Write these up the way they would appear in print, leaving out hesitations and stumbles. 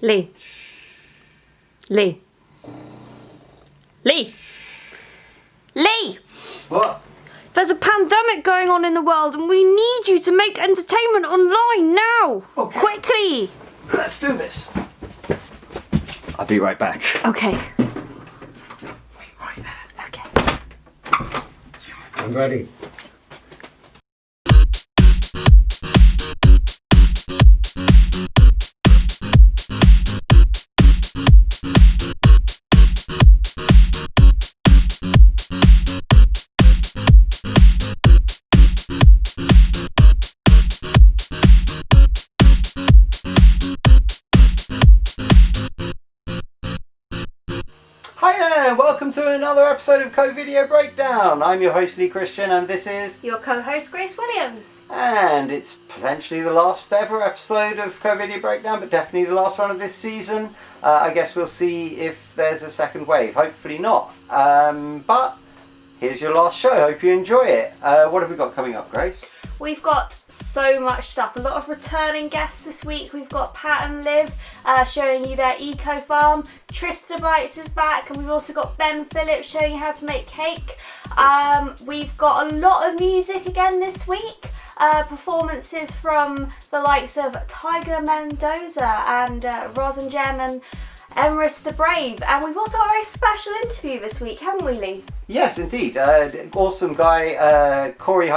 Lee. Lee. Lee. Lee! What? There's a pandemic going on in the world and we need you to make entertainment online now! Okay. Quickly! Let's do this. I'll be right back. Okay. Wait right there. Okay. I'm ready. Hi there, welcome to another episode of Co-Video Breakdown. I'm your host Lee Christian and this is... Your co-host Grace Williams. And it's potentially the last ever episode of Co-Video Breakdown, but definitely the last one of this season. I guess we'll see if there's a second wave. Hopefully not. But here's your last show. Hope you enjoy it. What have we got coming up, Grace? We've got so much stuff. A lot of returning guests this week. We've got Pat and Liv showing you their eco farm. Trista Bites is back, and we've also got Ben Phillips showing you how to make cake. We've got a lot of music again this week. Performances from the likes of Tiger Mendoza and Roz and Jem and Emrys the Brave. And we've also got a very special interview this week, haven't we, Lee? Yes, indeed. Awesome guy, Cori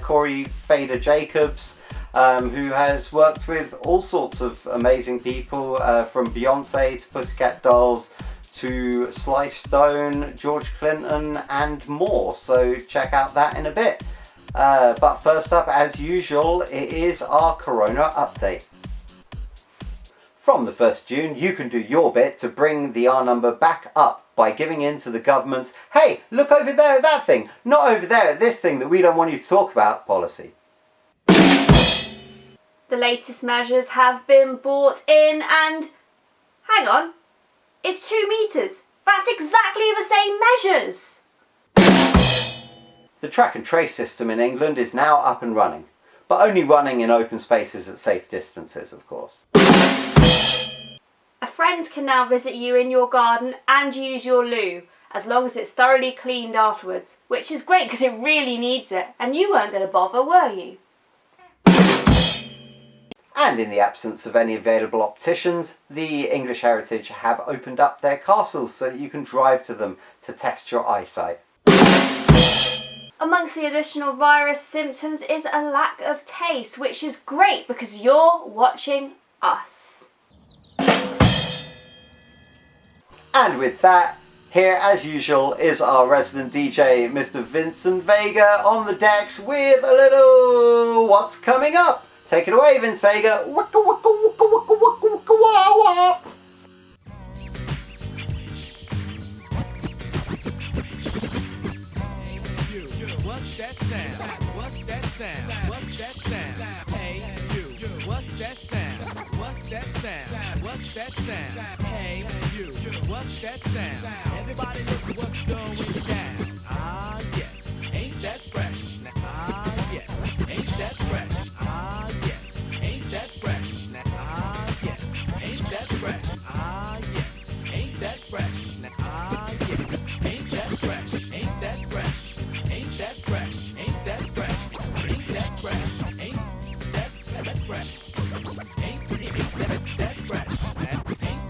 Cori Fader Jacobs, who has worked with all sorts of amazing people, from Beyonce to Pussycat Dolls to Sly Stone, George Clinton and more. So check out that in a bit. But first up, as usual, it is our Corona update. From the 1st June, you can do your bit to bring the R number back up by giving in to the government's, hey, look over there at that thing, not over there at this thing that we don't want you to talk about policy. The latest measures have been brought in and, hang on, it's 2 metres. That's exactly the same measures. The track and trace system in England is now up and running, but only running in open spaces at safe distances, of course. A friend can now visit you in your garden and use your loo, as long as it's thoroughly cleaned afterwards, which is great because it really needs it, and you weren't going to bother, were you? And in the absence of any available opticians, the English Heritage have opened up their castles so that you can drive to them to test your eyesight. Amongst the additional virus symptoms is a lack of taste, which is great because you're watching us. And with that, here as usual is our resident DJ, Mr. Vincent Vega, on the decks with a little what's coming up. Take it away, Vince Vega. Waka waka waka waka waka waka wah wah. What's that sound? What's that sound? What's that sound? Hey, you. What's that sound? What's that sound? What's that sound? Hey, you. What's that sound? Everybody look what's going down. Ah, yes. Ain't that fresh? Ah, yes. Ain't that fresh? Ah, yes. Ain't that fresh? Ah, yes. Ain't that fresh? Ah, yes. Ain't that fresh? Ah, yes. Ain't that fresh? Ain't that fresh? Ain't that fresh? Ain't that fresh? Ain't that fresh? Ain't that fresh? Ain't that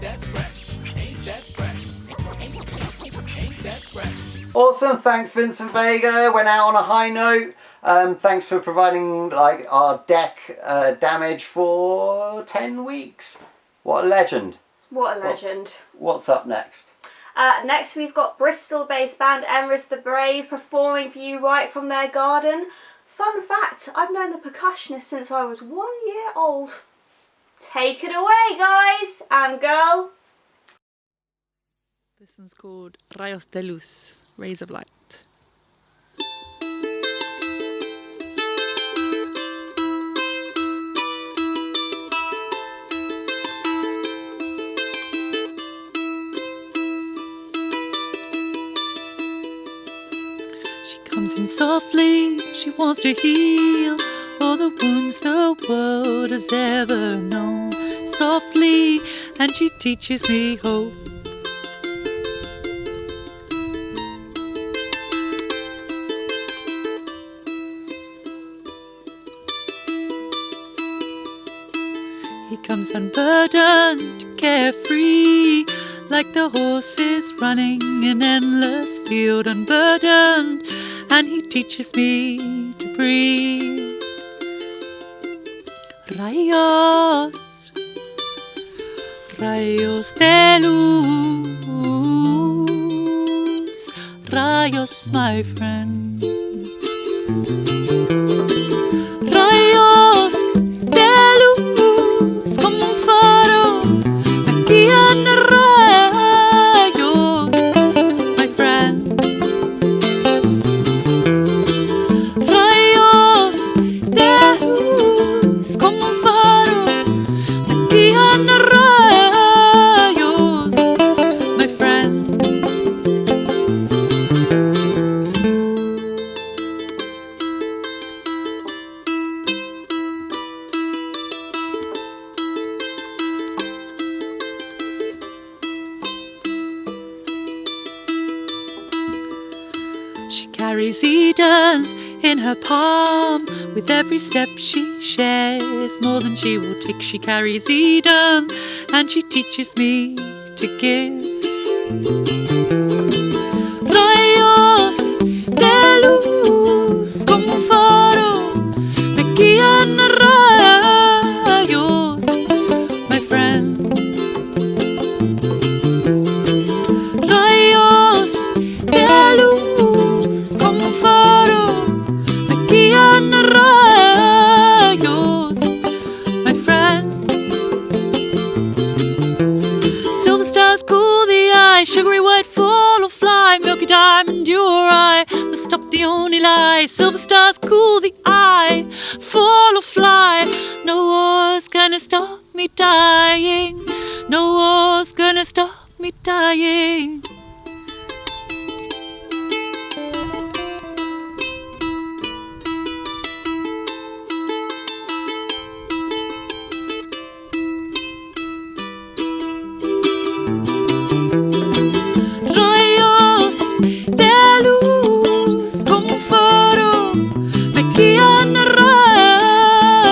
fresh? Ain't that fresh? Ain't that fresh? Ain't that fresh? Awesome, thanks Vincent Vega. Went out on a high note. Thanks for providing our deck damage for 10 weeks. What a legend. What a legend. What's up next? Next we've got Bristol-based band Emrys the Brave performing for you right from their garden. Fun fact, I've known the percussionist since I was 1 year old. Take it away, guys and girl. This one's called Rayos de Luz, Rays of Light. She comes in softly, she wants to heal all the wounds the world has ever known. softly, and she teaches me hope. He comes unburdened, carefree, like the horses running an endless field, unburdened, and he teaches me to breathe. Rayos, rayos de luz, rayos, my friend. Rayos de luz, como un faro, aquí en rayos, my friend. Rayos de luz, como un faro, aquí en rayos, my friend. She carries Eden in her palm. With every step she shares more than she will take. She carries Eden and she teaches me to give. Rayos de luz, como un faro, me guían a rayos, my friend. Rayos de luz, como un faro, me guían a rayos, my friend. Silver stars cool the eye, sugary white fall or fly, milky diamond your eye must stop the only lie. Silver stars cool the eye, fall or fly, no war's gonna stop me dying, no war's gonna stop me dying. Rayos de luz, como un faro, me guían a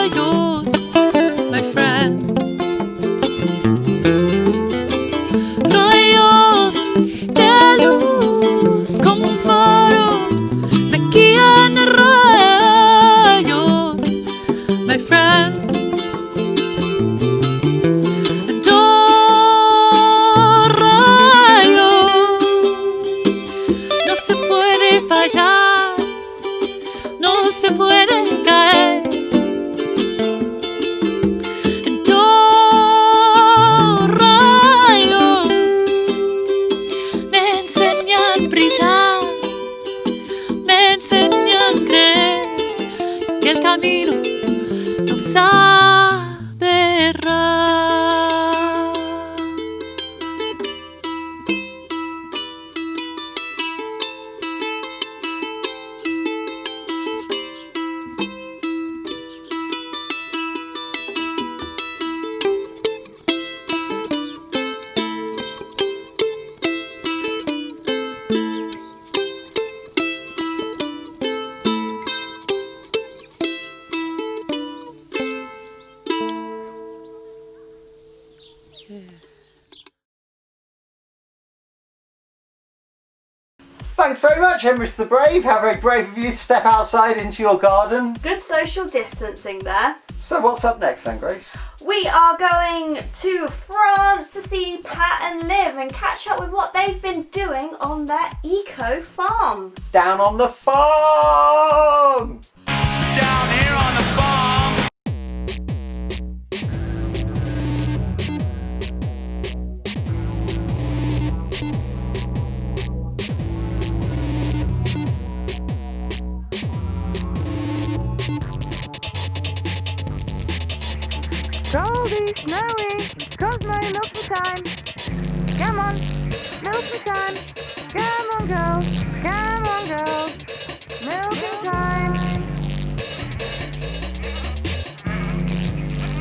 rayos, my friend. Rayos de luz, como un faro, me guían a rayos, my friend. Dos rayos, no se puede fallar, no se puede caer. Dos rayos me enseñan a brillar, me enseñan a creer que el camino nos sabe errar. Thanks very much, Emrys the Brave. How very brave of you to step outside into your garden. Good social distancing there. So what's up next then, Grace? We are going to France to see Pat and Liv and catch up with what they've been doing on their eco farm. Down on the farm! Down here on the farm. Cold, snowy, Cosmo, milky time. Come on, milky time. Come on, girls, milky time.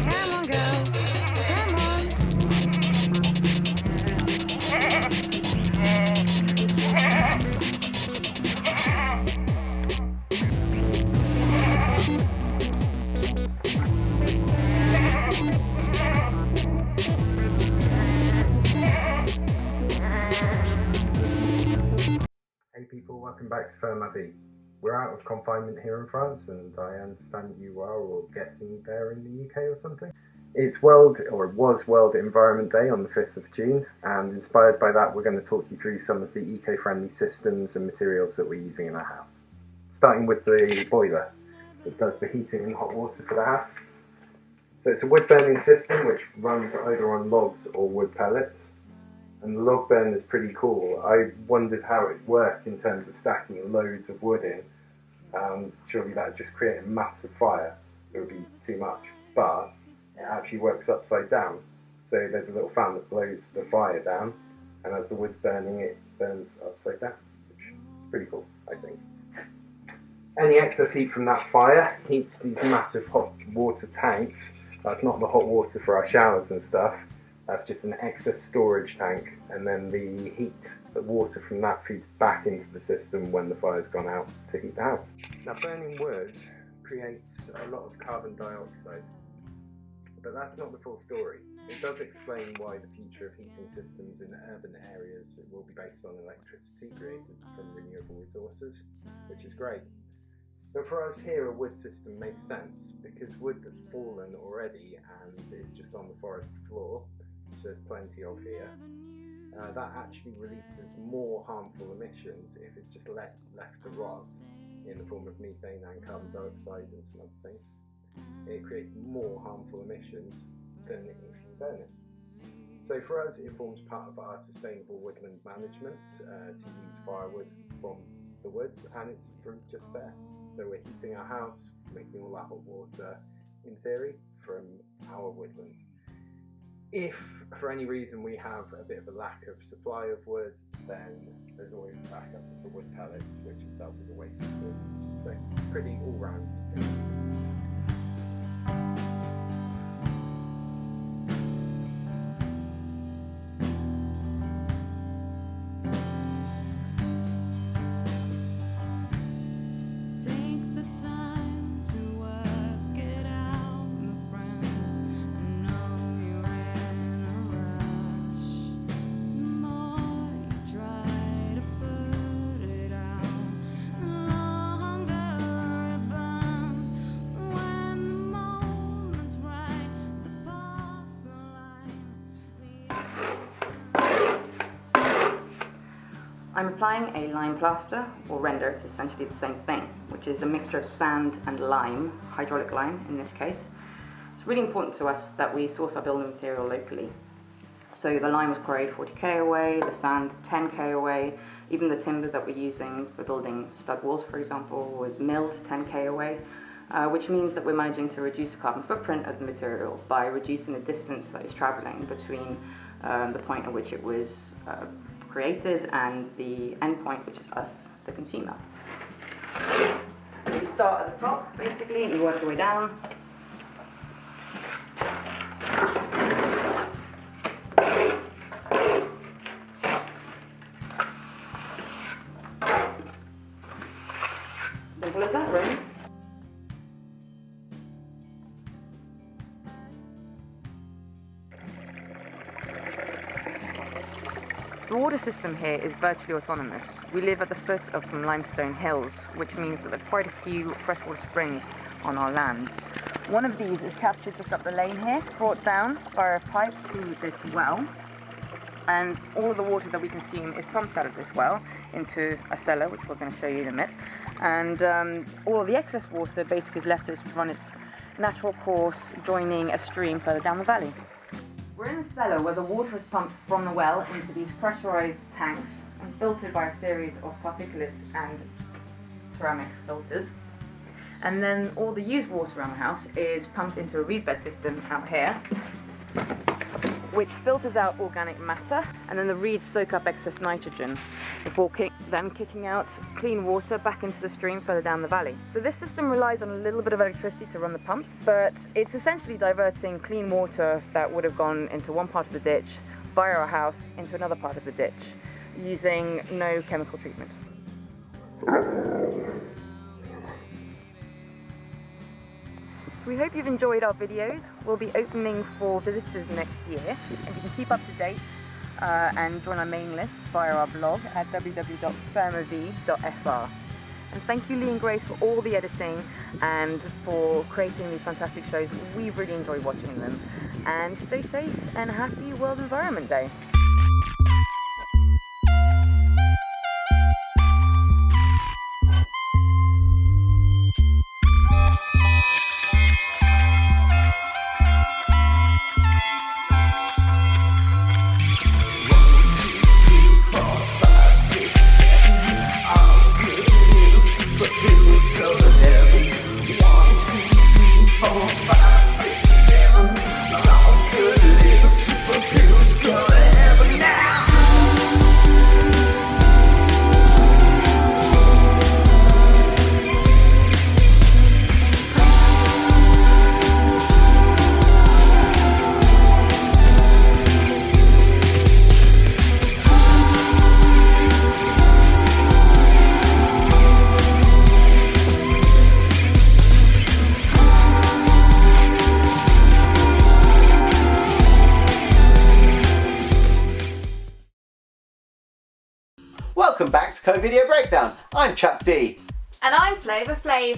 Come on, girls, come people, welcome back to Ferme Vie. We're out of confinement here in France, and I understand you are or getting there in the UK or something. It was World Environment Day on the 5th of June, and inspired by that we're going to talk you through some of the eco-friendly systems and materials that we're using in our house. Starting with the boiler that does the heating and hot water for the house. So it's a wood burning system which runs either on logs or wood pellets. And the log burn is pretty cool. I wondered how it worked in terms of stacking loads of wood in. Surely that would just create a massive fire. It would be too much. But it actually works upside down. So there's a little fan that blows the fire down, and as the wood's burning, it burns upside down, which is pretty cool, I think. Any excess heat from that fire heats these massive hot water tanks. That's not the hot water for our showers and stuff. That's just an excess storage tank, and then the heat, the water from that feeds back into the system when the fire's gone out to heat the house. Now, burning wood creates a lot of carbon dioxide, but that's not the full story. It does explain why the future of heating systems in urban areas will be based on electricity created from renewable resources, which is great. But for us here, a wood system makes sense because wood that's fallen already and is just on the forest floor, which there's plenty of here, that actually releases more harmful emissions if it's just left to rot in the form of methane and carbon dioxide and some other things. It creates more harmful emissions than if you burn it. So for us, it forms part of our sustainable woodland management to use firewood from the woods, and it's from just there. So we're heating our house, making all that hot water, in theory, from our woodland. If for any reason we have a bit of a lack of supply of wood, then there's always backup of the wood pellets, which itself is a waste of wood. So pretty all-round. I'm applying a lime plaster, or render. It's essentially the same thing, which is a mixture of sand and lime, hydraulic lime in this case. It's really important to us that we source our building material locally. So the lime was quarried 40k away, the sand 10k away, even the timber that we're using for building stud walls, for example, was milled 10k away, which means that we're managing to reduce the carbon footprint of the material by reducing the distance that it's travelling between the point at which it was created and the end point, which is us, the consumer. So we start at the top, basically, and we work our way down. Simple as that, really. The water system here is virtually autonomous. We live at the foot of some limestone hills, which means that there are quite a few freshwater springs on our land. One of these is captured just up the lane here, brought down via a pipe to this well, and all of the water that we consume is pumped out of this well into a cellar, which we're going to show you in a minute, and all of the excess water basically is left to run its natural course, joining a stream further down the valley. We're in the cellar where the water is pumped from the well into these pressurized tanks and filtered by a series of particulates and ceramic filters. And then all the used water around the house is pumped into a reed bed system out here, which filters out organic matter, and then the reeds soak up excess nitrogen before then kicking out clean water back into the stream further down the valley. So this system relies on a little bit of electricity to run the pumps, but it's essentially diverting clean water that would have gone into one part of the ditch via our house into another part of the ditch, using no chemical treatment. We hope you've enjoyed our videos. We'll be opening for visitors next year, and you can keep up to date and join our mailing list via our blog at www.thermov.fr. And thank you, Lee and Grace, for all the editing and for creating these fantastic shows. We've really enjoyed watching them. And stay safe and happy World Environment Day. Welcome back to Co-Video Breakdown. I'm Chuck D. And I'm Flavor Flav.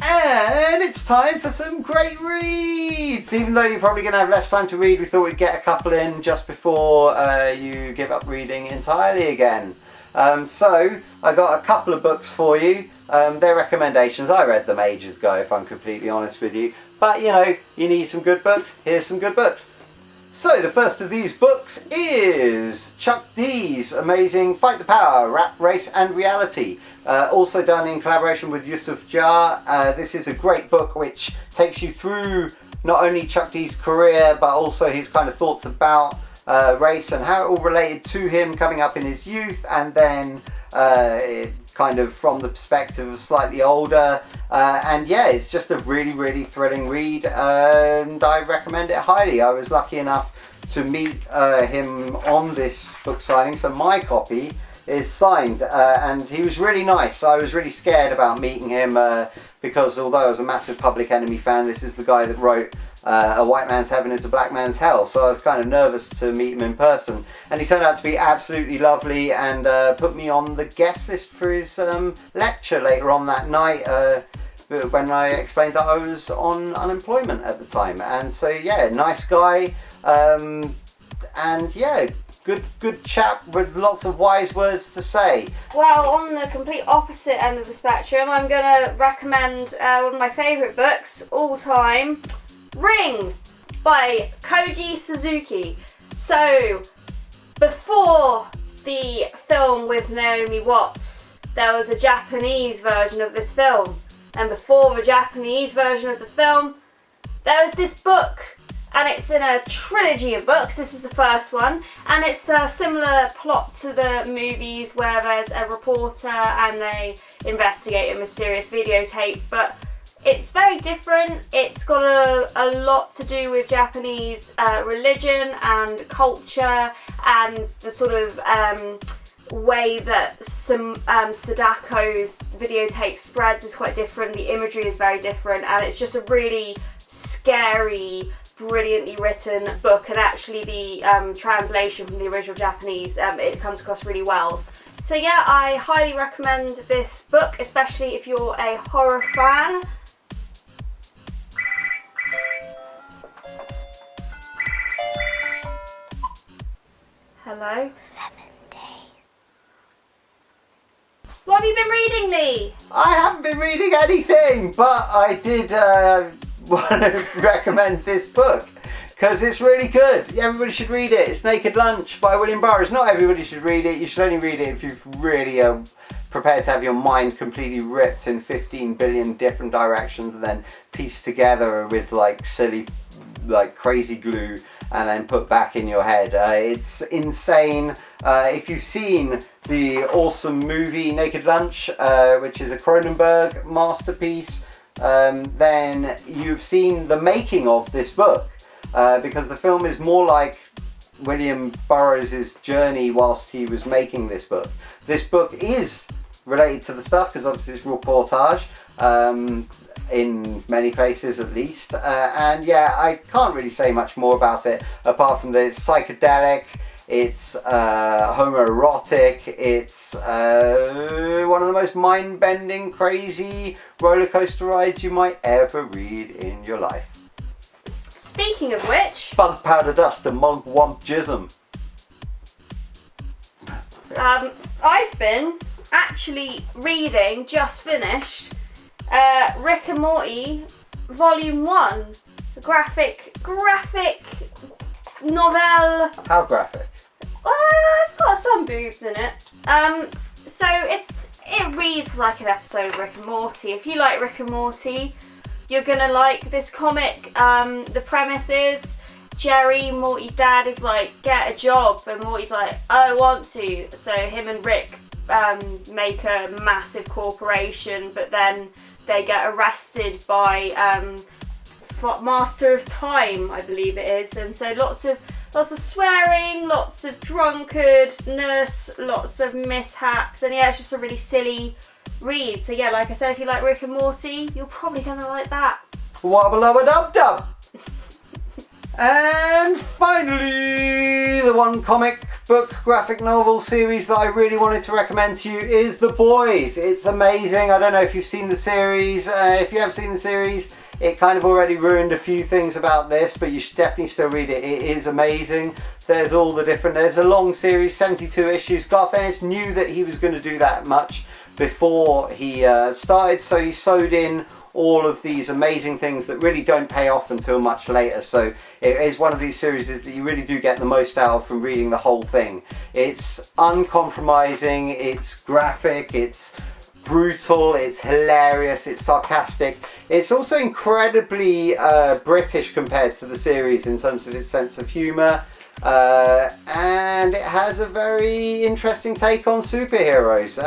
And it's time for some great reads! Even though you're probably going to have less time to read, we thought we'd get a couple in just before you give up reading entirely again. So, I got a couple of books for you. They're recommendations. I read them ages ago, if I'm completely honest with you. But, you know, you need some good books. Here's some good books. So the first of these books is Chuck D's amazing Fight the Power, Rap, Race and Reality. Also done in collaboration with Yusuf Jar. This is a great book which takes you through not only Chuck D's career but also his kind of thoughts about race and how it all related to him coming up in his youth, and then kind of from the perspective of slightly older, and yeah, it's just a really thrilling read, and I recommend it highly. I was lucky enough to meet him on this book signing, so my copy is signed, and he was really nice. I was really scared about meeting him because although I was a massive Public Enemy fan, this is the guy that wrote A White Man's Heaven is a Black Man's Hell, so I was kind of nervous to meet him in person, and he turned out to be absolutely lovely and put me on the guest list for his lecture later on that night when I explained that I was on unemployment at the time. And so yeah, nice guy, and yeah, good chap with lots of wise words to say. Well, on the complete opposite end of the spectrum, I'm going to recommend one of my favourite books all time, Ring by Koji Suzuki. So, before the film with Naomi Watts, there was a Japanese version of this film. And before the Japanese version of the film, there was this book. And it's in a trilogy of books. This is the first one. And it's a similar plot to the movies where there's a reporter and they investigate a mysterious videotape. But it's very different. It's got a lot to do with Japanese religion and culture, and the sort of way that some Sadako's videotape spreads is quite different. The imagery is very different, and it's just a really scary, brilliantly written book. And actually the translation from the original Japanese, it comes across really well. So yeah, I highly recommend this book, especially if you're a horror fan. Hello? 7 days. What have you been reading, Lee? I haven't been reading anything, but I did want to recommend this book because it's really good. Everybody should read it. It's Naked Lunch by William Burroughs. Not everybody should read it. You should only read it if you've really prepared to have your mind completely ripped in 15 billion different directions and then pieced together with like silly, like crazy glue and then put back in your head. It's insane. If you've seen the awesome movie Naked Lunch, which is a Cronenberg masterpiece, then you've seen the making of this book, because the film is more like William Burroughs' journey whilst he was making this book. This book is related to the stuff because obviously it's reportage, in many places at least, and yeah, I can't really say much more about it apart from that it's psychedelic It's homoerotic. It's one of the most mind-bending, crazy roller coaster rides you might ever read in your life. Speaking of which, Bug powder dust and mug wump jism. I've been actually reading, just finished, Rick and Morty Volume 1, the graphic novel. How graphic? It's got some boobs in it. So it reads like an episode of Rick and Morty. If you like Rick and Morty, you're gonna like this comic. The premise is Jerry, Morty's dad, is like, get a job, and Morty's like, I don't want to. So him and Rick make a massive corporation, but then they get arrested by Master of Time, I believe it is, and so lots of swearing, lots of drunkardness, lots of mishaps, and yeah, it's just a really silly read. So yeah, like I said, if you like Rick and Morty, you're probably gonna like that. Wabba lubba dub dub. And finally, the one comic book graphic novel series that I really wanted to recommend to you is The Boys. It's amazing. I don't know if you've seen the series. If you have seen the series, it kind of already ruined a few things about this, but you should definitely still read it. It is amazing. There's a long series, 72 issues. Garth Ennis knew that he was going to do that much before he started, so he sewed in all of these amazing things that really don't pay off until much later. So it is one of these series that you really do get the most out of from reading the whole thing. It's uncompromising, it's graphic, it's brutal, it's hilarious, it's sarcastic. It's also incredibly British compared to the series in terms of its sense of humour, and it has a very interesting take on superheroes.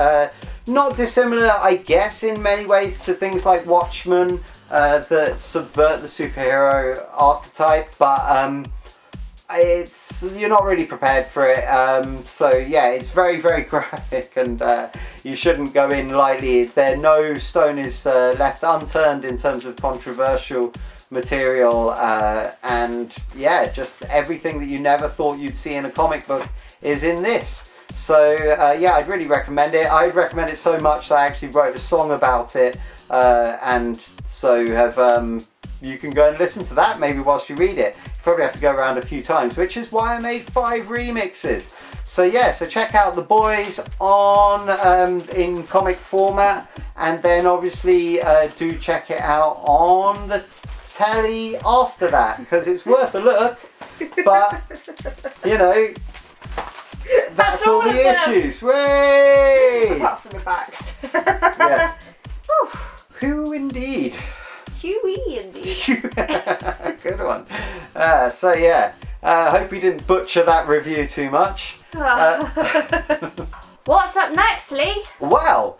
Not dissimilar, I guess, in many ways to things like Watchmen that subvert the superhero archetype, but you're not really prepared for it. So yeah, it's very, very graphic, and you shouldn't go in lightly. No stone is left unturned in terms of controversial material, and yeah, just everything that you never thought you'd see in a comic book is in this. So yeah, I'd really recommend it. I'd recommend it so much that I actually wrote a song about it, and so you can go and listen to that maybe whilst you read it. You probably have to go around a few times, which is why I made 5 remixes. So yeah, so check out The Boys on in comic format, and then obviously do check it out on the telly after that, because it's worth a look. But you know, that's all the issues. Way! Apart from the backs. Yes. Who indeed? Huey indeed. Good one. So yeah, hope you didn't butcher that review too much. What's up next, Lee? Well,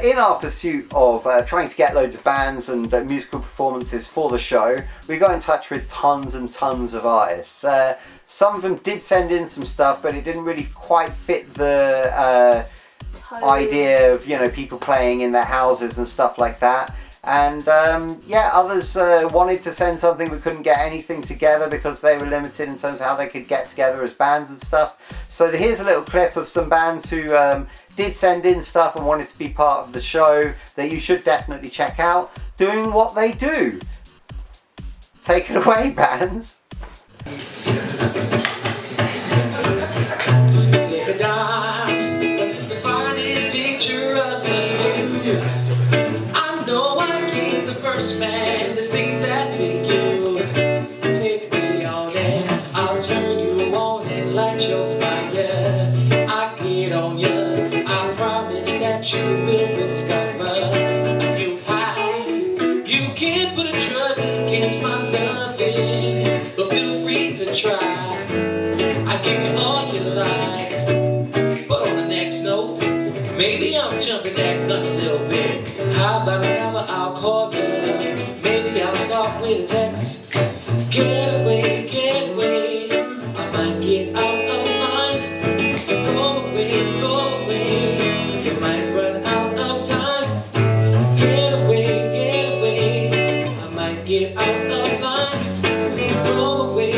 in our pursuit of trying to get loads of bands and musical performances for the show, we got in touch with tons and tons of artists. Some of them did send in some stuff, but it didn't really quite fit the idea of, you know, people playing in their houses and stuff like that. And yeah, others wanted to send something but couldn't get anything together because they were limited in terms of how they could get together as bands and stuff. So here's a little clip of some bands who did send in stuff and wanted to be part of the show that you should definitely check out doing what they do. Take it away, bands. Take a dive, 'cause it's the finest picture of you. I know I ain't the first man to say that to you. Take me on it, I'll turn you on and light your fire. I get on you, I promise that you will discover a new high. You can't put a drug against my loving, but feel free to try. I give you all you like, but on the next note, maybe I'm jumping that gun a little bit. How about a number, I'll call you. Maybe I'll start with a text. Get away, I might get out of line. Go away, you might run out of time. Get away, I might get out of line. Go away,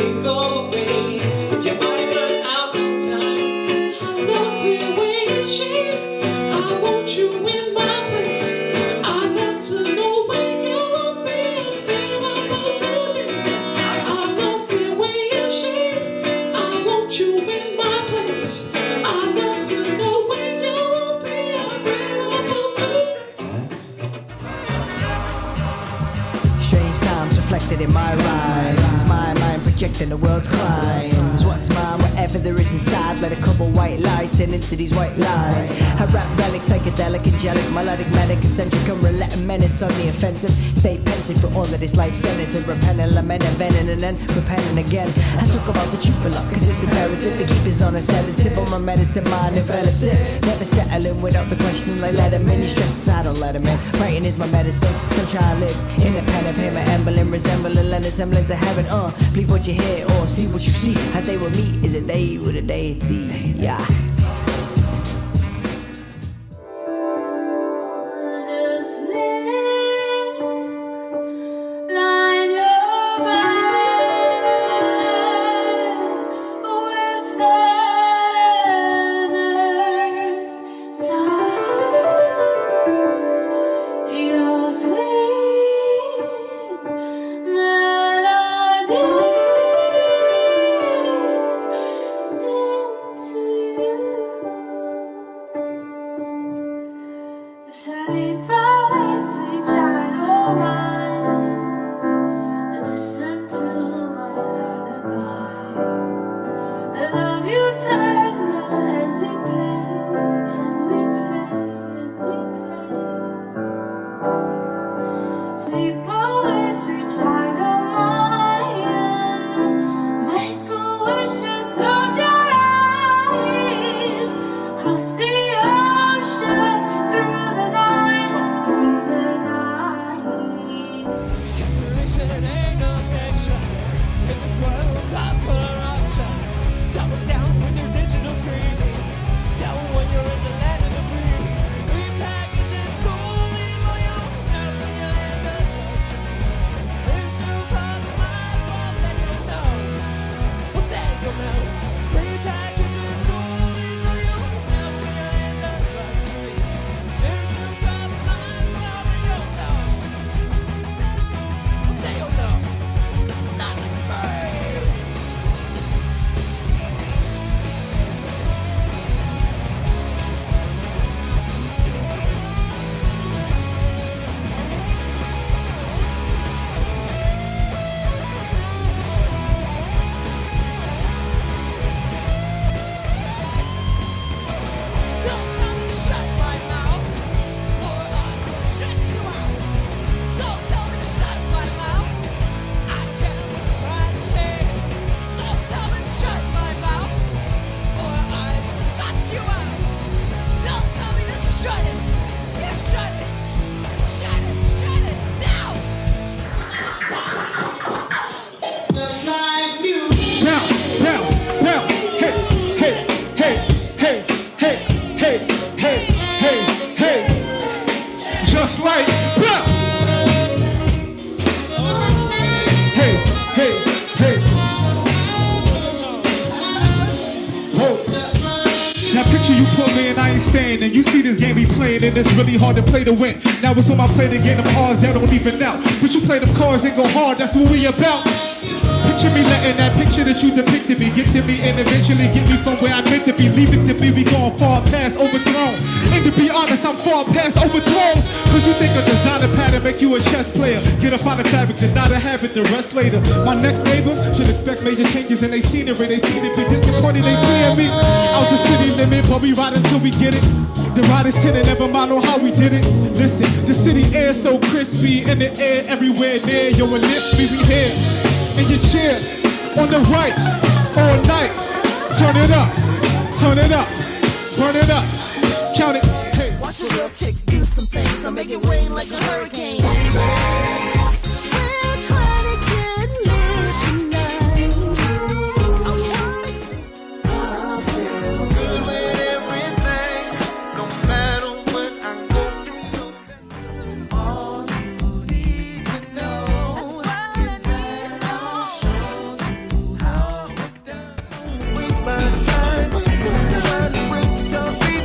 you might run out of than the world's crimes. What's mine, whatever there is inside, let a couple white lies turn into these white lines. I rap relic, psychedelic, angelic, melodic, manic, eccentric, unrelenting menace on the offensive. Stay pensive for all of this life sentence, and repent and lament and venting and then repenting again. I talk about the truth a lot, cause it's imperative to keep his honor sedative on my meditative mind envelops it. Never settling without the question, like let him in. He stresses, I don't let him in. Writing is my medicine, sunshine lives in the pen of him, an emblem resembling and assembling to heaven. Believe what you hear or see what you see. How they will meet is a day with a deity. Yeah. And you see this game be playing, and it's really hard to play to win. Now it's on my plate to get them odds that don't even out. But you play them cards and go hard, that's what we about. Picture me letting that picture that you depicted me get to me and eventually get me from where I meant to be. Leave it to me, we going far past overthrown. And to be honest, I'm far past overthrows. Cause you think a designer pattern make you a chess player. Get up on the fabric, deny the habit, the rest later. My next neighbors should expect major changes in they scenery. They seem to be disappointed, they seeing me out the city limit, but we ride until we get it. The ride is 10 and never mind on how we did it. Listen, the city air so crispy, in the air everywhere near. Yo, and lift me, we here. In your chair, on the right, all night. Turn it up, burn it up, count it. Hey. Watch the real chicks do some things, I'll make it rain like a hurricane. We're trying to get lit tonight. I feel good with everything, no matter what I go through. All you need to know is that I'll show you how it's done. Waste my time, trying to break your feet.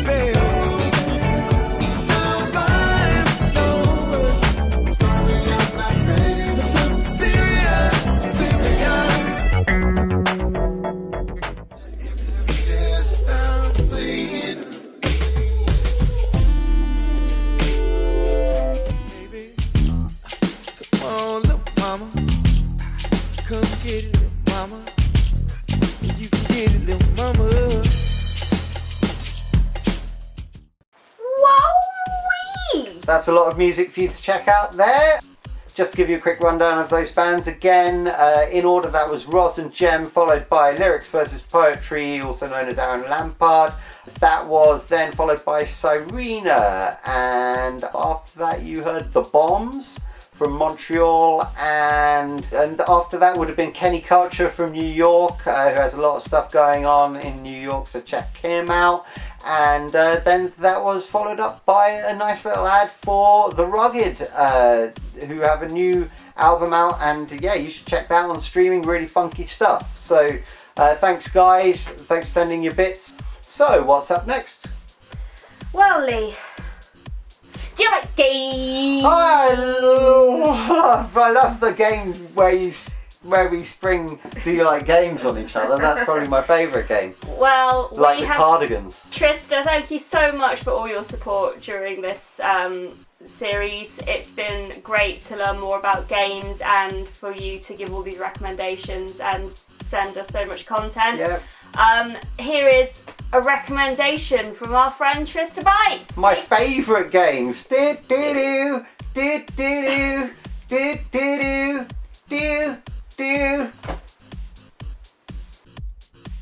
Now I'm over. Sorry, I'm not. That's a lot of music for you to check out there. Just to give you a quick rundown of those bands again, in order, that was Roz and Gem, followed by Lyrics versus Poetry, also known as Aaron Lampard. That was then followed by Cyrena, and after that you heard The Bombs from Montreal, and after that would have been Kenny Culture from New York, who has a lot of stuff going on in New York, so check him out. And then that was followed up by a nice little ad for The Rugged, who have a new album out, and yeah, you should check that out on streaming, really funky stuff. So thanks guys, thanks for sending your bits. So what's up next? Well, Lee, do you like games? I love the games where we spring Do You Like Games on each other. That's probably my favourite game. Well, like we the have Cardigans. Trista, thank you so much for all your support during this series. It's been great to learn more about games and for you to give all these recommendations and send us so much content. Yep. Here is a recommendation from our friend Trista Bites. My favourite games. Do do do do do do do do do.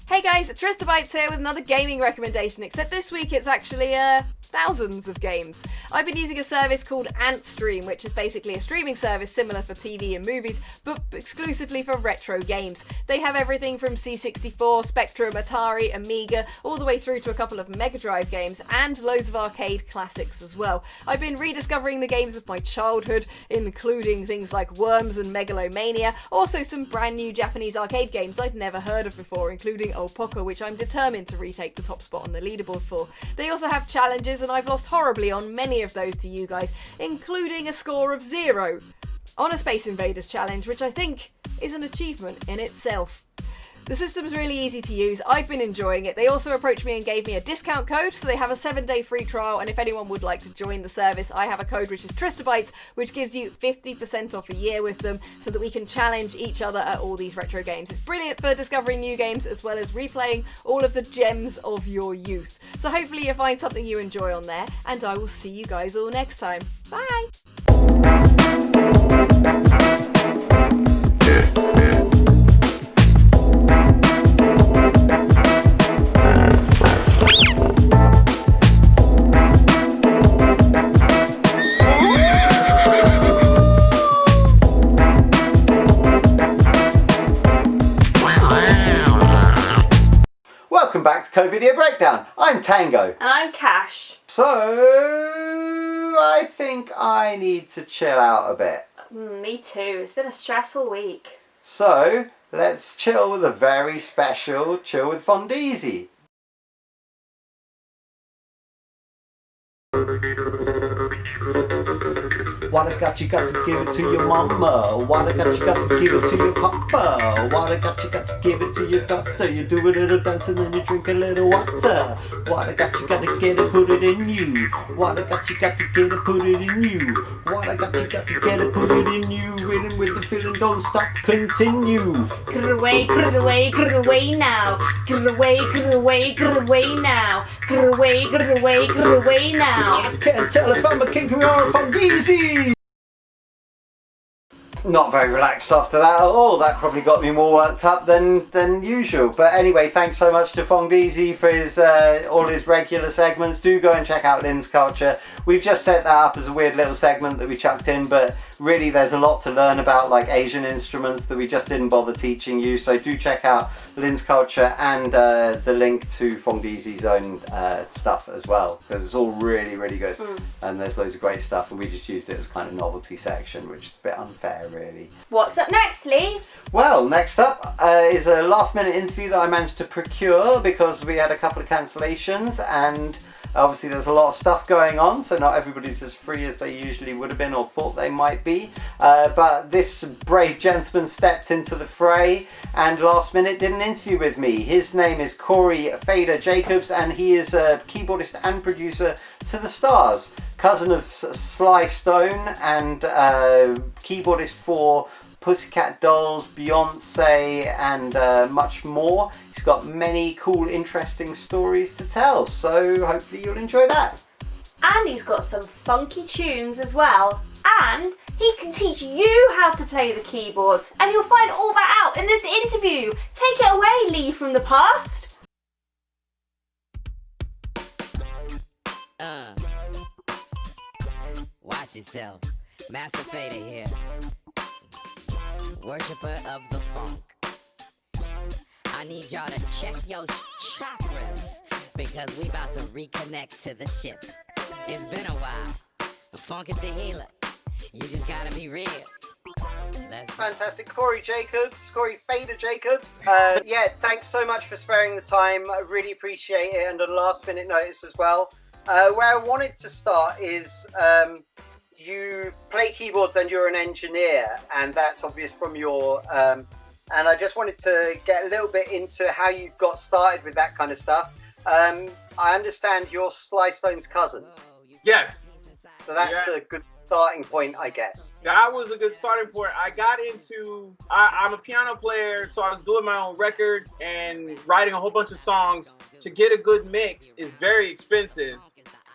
Hey guys, Trista Bites here with another gaming recommendation, except this week it's actually thousands of games. I've been using a service called AntStream, which is basically a streaming service similar for TV and movies, but exclusively for retro games. They have everything from C64, Spectrum, Atari, Amiga, all the way through to a couple of Mega Drive games, and loads of arcade classics as well. I've been rediscovering the games of my childhood, including things like Worms and Megalomania, also some brand new Japanese arcade games I'd never heard of before, including Old Poker, which I'm determined to retake the top spot on the leaderboard for. They also have challenges, and I've lost horribly on many of those to you guys, including a score of 0 on a Space Invaders challenge, which I think is an achievement in itself. The system's really easy to use. I've been enjoying it. They also approached me and gave me a discount code, so they have a 7-day free trial, and if anyone would like to join the service, I have a code which is TristaBytes, which gives you 50% off a year with them, so that we can challenge each other at all these retro games. It's brilliant for discovering new games, as well as replaying all of the gems of your youth. So hopefully you find something you enjoy on there, and I will see you guys all next time. Bye! Welcome back to Co-Video Breakdown. I'm Tango. And I'm Cash. So, I think I need to chill out a bit. Me too. It's been a stressful week. So, let's chill with a very special Chill with Fondeezy. What I got, you got to give it to your mama. What I got, you got to give it to your papa. What I got, you got to give it to your doctor. You do a little dance and then you drink a little water. What I got, you got to get it, put it in you. What I got, you got to get it, put it in you. What I got, you got to get it, put it in you. Rhythm with the feeling, don't stop, continue. Get away, get away, get away now. Get away, get away, get away now. Get away, get away, get away now. I can't tell if I'm a king or a Fondeezy. Not very relaxed after that at all. That probably got me more worked up than usual. But anyway, thanks so much to Fondeezy for his all his regular segments. Do go and check out Lynn's Culture. We've just set that up as a weird little segment that we chucked in, but really there's a lot to learn about, like Asian instruments that we just didn't bother teaching you. So do check out Lynn's Culture and the link to Fondeezy's own stuff as well, because it's all really, really good. And there's loads of great stuff, and we just used it as kind of novelty section, which is a bit unfair really. What's up next, Lee? Well, next up is a last minute interview that I managed to procure because we had a couple of cancellations, and obviously there's a lot of stuff going on, so not everybody's as free as they usually would have been or thought they might be. But this brave gentleman stepped into the fray and last minute did an interview with me. His name is Cori Fader Jacobs, and he is a keyboardist and producer to the Stars, cousin of Sly Stone, and keyboardist for Pussycat Dolls, Beyonce, and much more. He's got many cool, interesting stories to tell, so hopefully you'll enjoy that. And he's got some funky tunes as well. And he can teach you how to play the keyboards. And you'll find all that out in this interview. Take it away, Lee from the past. Watch yourself. Master Fader here. Worshipper of the funk. I need y'all to check your chakras because we about to reconnect to the ship. It's been a while. The funk is the healer. You just gotta be real. Fantastic. Cori Fader Jacobs. Yeah, thanks so much for sparing the time. I really appreciate it, and on last minute notice as well. Where I wanted to start is you play keyboards and you're an engineer, and that's obvious from your... and I just wanted to get a little bit into how you got started with that kind of stuff. I understand you're Sly Stone's cousin. Yes. So that's a good starting point, I guess. That was a good starting point. I got into... I'm a piano player, so I was doing my own record and writing a whole bunch of songs. To get a good mix is very expensive.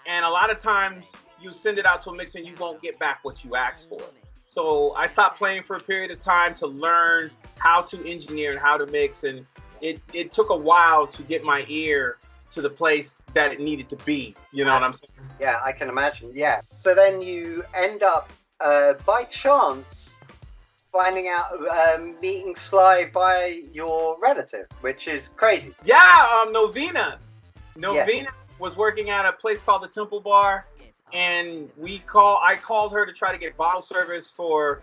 And a lot of times you send it out to a mix and you won't get back what you asked for. So I stopped playing for a period of time to learn how to engineer and how to mix. And it took a while to get my ear to the place that it needed to be. You know what I'm saying? Yeah, I can imagine. Yeah. So then you end up, by chance, finding out, meeting Sly by your relative, which is crazy. Yeah, Novena. Novena was working at a place called the Temple Bar, and I called her to try to get bottle service for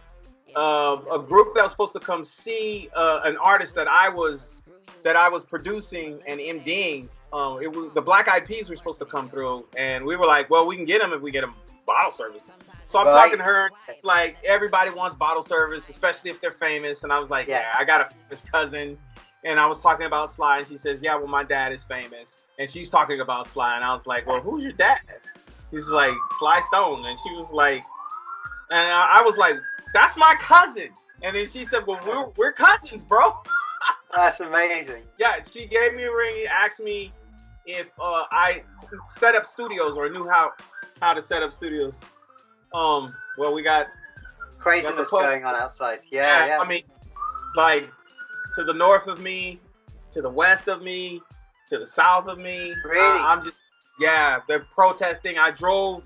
a group that was supposed to come see an artist that I was producing and MDing. It was the Black Eyed Peas were supposed to come through, and we were like, well, we can get them if we get them bottle service. So I'm talking to her, like, everybody wants bottle service, especially if they're famous. And I was like, yeah, I got a famous cousin. And I was talking about Sly, and she says, yeah, well, my dad is famous. And she's talking about Sly, and I was like, well, who's your dad? He's like, Sly Stone. And she was like, and I was like, that's my cousin. And then she said, well, we're cousins, bro. That's amazing. Yeah, she gave me a ring, asked me if I set up studios or knew how to set up studios. Well, we got craziness going on outside. Yeah. I mean, like, to the north of me, to the west of me, to the south of me. Really? They're protesting. I drove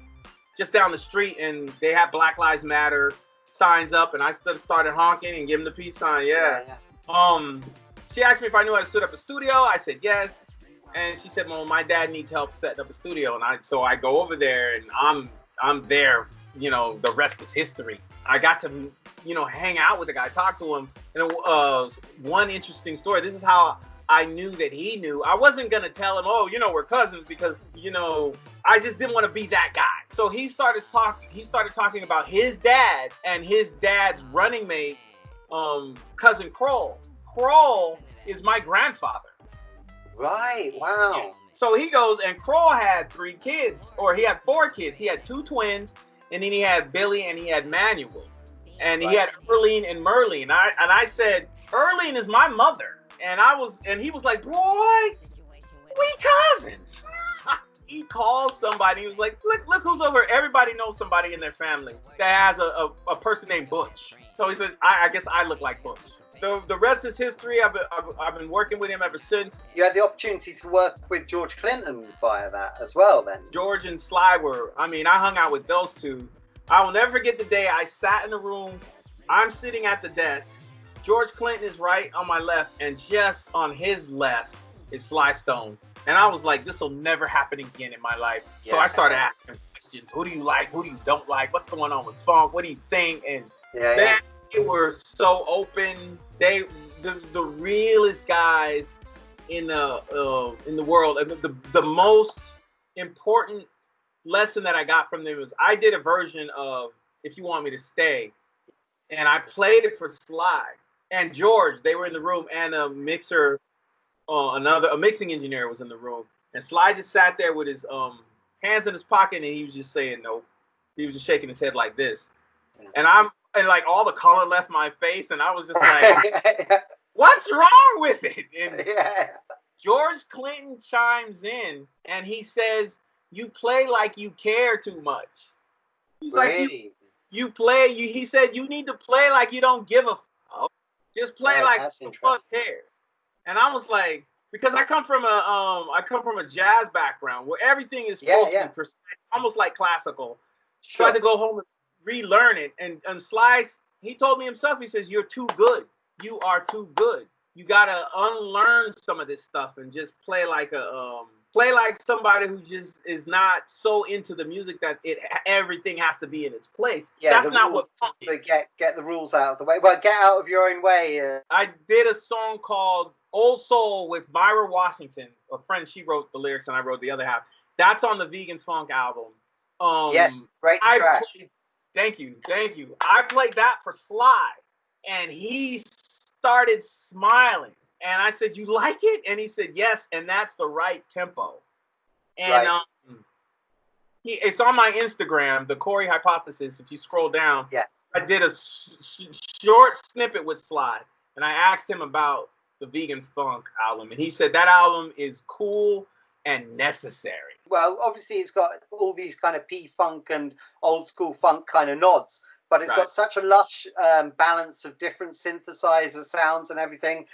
just down the street and they had Black Lives Matter signs up, and I started honking and giving the peace sign. Yeah. She asked me if I knew how to set up a studio. I said yes. And she said, well, my dad needs help setting up a studio. And so I go over there, and I'm there. You know, the rest is history. I got to, hang out with the guy, talk to him. And one interesting story. This is how I knew that he knew. I wasn't going to tell him, oh, we're cousins, because, I just didn't want to be that guy. So he started talking about his dad and his dad's running mate, cousin Kroll. Kroll is my grandfather. Right. Wow. So he goes, and Kroll had 3 kids, or he had 4 kids. He had 2 twins, and then he had Billy, and he had Manuel, and he had Earlene and Merlene. And I said, Earlene is my mother, and he was like, boy, we cousins. He called somebody. He was like, look who's over. Everybody knows somebody in their family that has a person named Butch. So he said, I guess I look like Butch. The rest is history. I've been working with him ever since. You had the opportunity to work with George Clinton via that as well, then. George and Sly I hung out with those two. I will never forget the day I sat in the room. I'm sitting at the desk. George Clinton is right on my left, and just on his left is Sly Stone. And I was like, this will never happen again in my life. Yeah. So I started asking questions. Who do you like? Who do you don't like? What's going on with funk? What do you think? And they were so open. They the realest guys in the world. And the most important lesson that I got from them was I did a version of If You Want Me to Stay, and I played it for Sly and George. They were in the room, and a mixer, a mixing engineer was in the room, and Sly just sat there with his hands in his pocket, and he was just saying no. He was just shaking his head like this, and like all the color left my face, and I was just like, what's wrong with it? And George Clinton chimes in, and he says, you play like you care too much. He's like, Really? you play. He said you need to play like you don't give a fuck. Just play like the fuck cares. And I was like, because I come from a jazz background where everything is supposed to be precise, almost like classical. Tried to go home and relearn it, and Sly, he told me himself. He says, "You're too good. You are too good. You gotta unlearn some of this stuff and just play like somebody who just is not so into the music that everything has to be in its place." Yeah, that's not what funk is. Get the rules out of the way. Well, get out of your own way. I did a song called "Old Soul" with Myra Washington, a friend. She wrote the lyrics and I wrote the other half. That's on the Vegan Funk album. Yes, great track. Thank you. I played that for Sly, and he started smiling. And I said, "You like it?" And he said, "Yes." And that's the right tempo. And it's on my Instagram, the Cori Hypothesis. If you scroll down, I did a short snippet with Sly, and I asked him about the Vegan Funk album, and he said that album is cool and necessary. Well, obviously it's got all these kind of P-funk and old school funk kind of nods, but it's got such a lush balance of different synthesizer sounds and everything.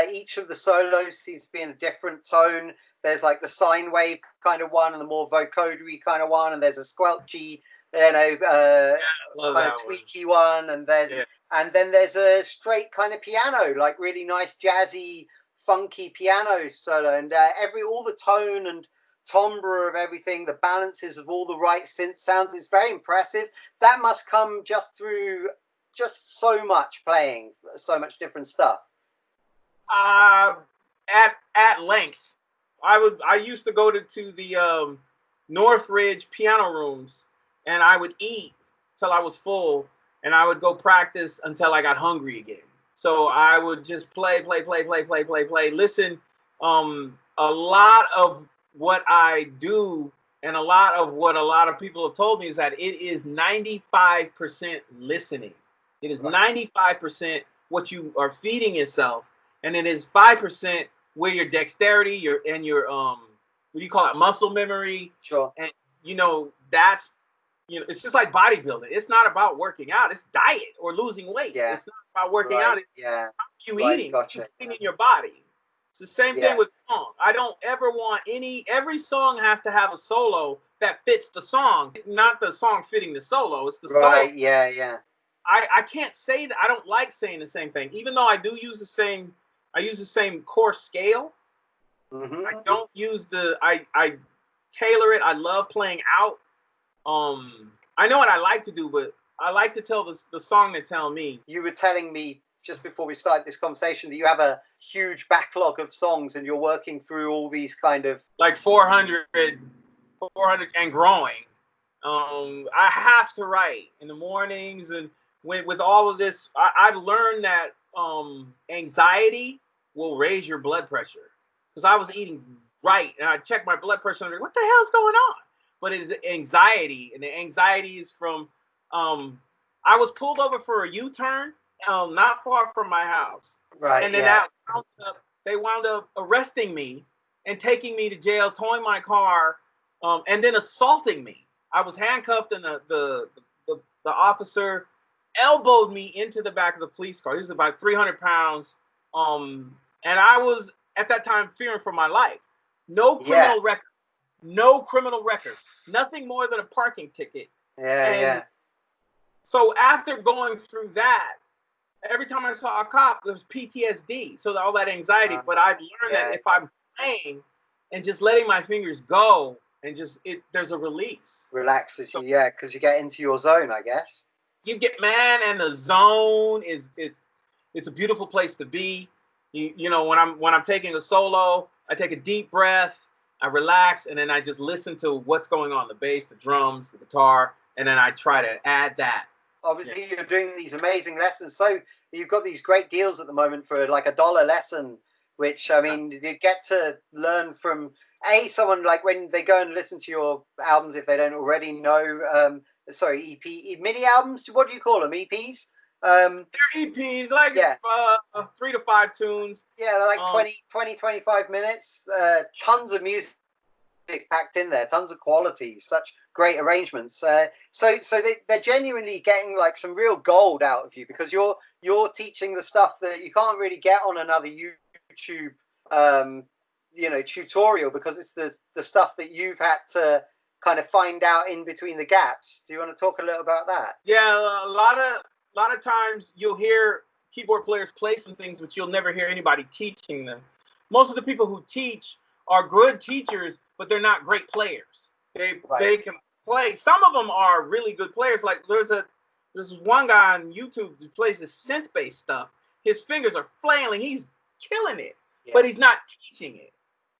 Each of the solos seems to be in a different tone. There's like the sine wave kind of one and the more vocodery kind of one, and there's a squelchy, kind of tweaky one, and then there's a straight kind of piano, like really nice jazzy, funky piano solo, and all the tone and timbre of everything, the balances of all the right synth sounds, it's very impressive. That must come just through just so much playing, so much different stuff. At length. I used to go to the Northridge piano rooms, and I would eat till I was full, and I would go practice until I got hungry again. So I would just play, listen. A lot of what I do and a lot of what a lot of people have told me is that it is 95% listening. It is 95% what you are feeding yourself, and it is 5% where your dexterity, your what do you call it, muscle memory. Sure. And that's it's just like bodybuilding. It's not about working out. It's diet or losing weight. Yeah. It's not about working out. It's how you eating. Gotcha. You're eating in your body. It's the same thing with song. I don't ever want every song has to have a solo that fits the song, not the song fitting the solo. It's the solo. Right, yeah. I can't say that. I don't like saying the same thing, even though I do use the same. I use the same chord scale. Mm-hmm. I don't use I tailor it. I love playing out. I know what I like to do, but I like to tell the song to tell me. You were telling me just before we started this conversation that you have a huge backlog of songs and you're working through all these kind of... Like 400 and growing. I have to write in the mornings, and with all of this, I've learned that anxiety will raise your blood pressure. Because I was eating right, and I checked my blood pressure, and I'm like, what the hell's going on? But it's anxiety, and the anxiety is from, I was pulled over for a U-turn, not far from my house. Right, and then they wound up arresting me and taking me to jail, towing my car, and then assaulting me. I was handcuffed, and the officer elbowed me into the back of the police car. He was about 300 pounds, and I was, at that time, fearing for my life. No criminal record. No criminal record. Nothing more than a parking ticket. Yeah. So after going through that, every time I saw a cop, there was PTSD. So all that anxiety. But I've learned that if I'm playing and just letting my fingers go and there's a release. Relaxes you, because you get into your zone, I guess. You get, and the zone it's a beautiful place to be. You know, when I'm taking a solo, I take a deep breath, I relax, and then I just listen to what's going on, the bass, the drums, the guitar, and then I try to add that. Obviously, you're doing these amazing lessons. So you've got these great deals at the moment for like $1 lesson, which, I mean, you get to learn from, someone like when they go and listen to your albums, if they don't already know, mini albums, what do you call them, EPs? They're EPs, like 3 to 5 tunes. Yeah, they're like 20, 25 minutes, tons of music packed in there, tons of quality, such great arrangements. So they're genuinely getting like some real gold out of you, because you're teaching the stuff that you can't really get on another YouTube tutorial, because it's the stuff that you've had to kind of find out in between the gaps. Do you want to talk a little about that? Yeah, a lot of times you'll hear keyboard players play some things, but you'll never hear anybody teaching them. Most of the people who teach are good teachers, but they're not great players. They can play. Some of them are really good players. Like there's one guy on YouTube who plays this synth-based stuff. His fingers are flailing. He's killing it, but he's not teaching it.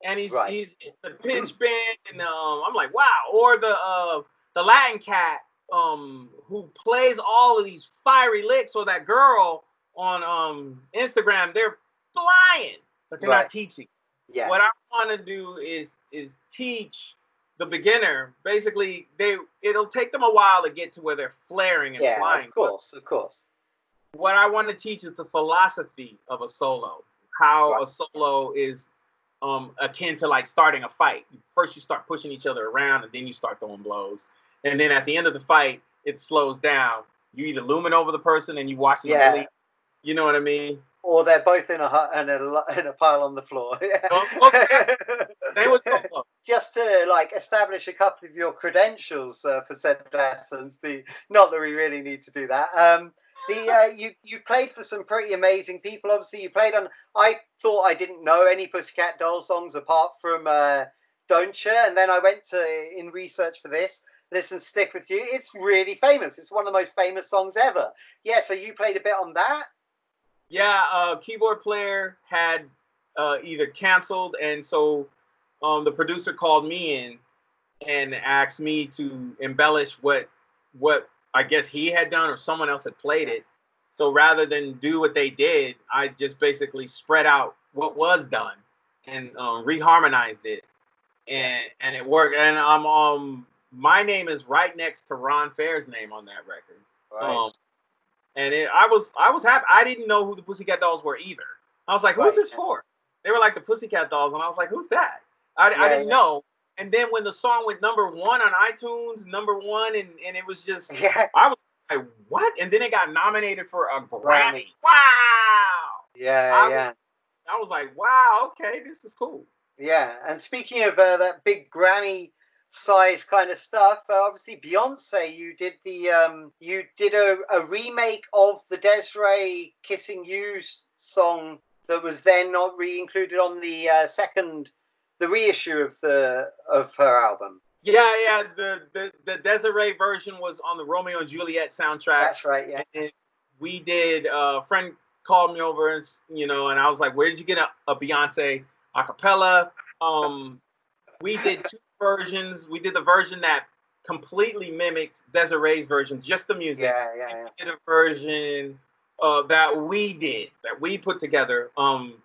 And he's the pitch bend, and I'm like, wow. Or the Latin cat who plays all of these fiery licks, or that girl on Instagram, they're flying, but they're not teaching. Yeah. What I want to do is teach the beginner. Basically, it'll take them a while to get to where they're flaring and flying. Of course. What I want to teach is the philosophy of a solo. How a solo is akin to like starting a fight. First, you start pushing each other around, and then you start throwing blows. And then at the end of the fight, it slows down. You either looming over the person and you watch them bleed. You know what I mean? Or they're both in a pile on the floor. Just to like establish a couple of your credentials for said lessons. Not that we really need to do that. You played for some pretty amazing people. Obviously, you played on. I thought I didn't know any Pussycat Dolls songs apart from "Don't Ya," and then I went in research for this. Listen, Stick With You. It's really famous. It's one of the most famous songs ever. Yeah. So you played a bit on that. Yeah, keyboard player had either canceled, and so the producer called me in and asked me to embellish what I guess he had done, or someone else had played it. So rather than do what they did, I just basically spread out what was done and reharmonized it, and it worked. And my name is right next to Ron Fair's name on that record. Right. And I was happy. I didn't know who the Pussycat Dolls were either. I was like, who's this for? They were like the Pussycat Dolls, and I was like, who's that? I didn't know. And then when the song went #1 on iTunes, #1, and it was just, I was like, what? And then it got nominated for a Grammy. Wow! I was like, wow, okay, this is cool. Yeah, and speaking of that big Grammy size kind of stuff, obviously Beyonce, you did a remake of the Des'ree Kissing You song that was then not re-included on the reissue of her album. Yeah, the Des'ree version was on the Romeo and Juliet soundtrack. That's right, yeah. And we did, a friend called me over and and I was like, where did you get a Beyonce a cappella? We did 2 versions. We did the version that completely mimicked Desiree's version, just the music. Yeah. We did a version that we put together.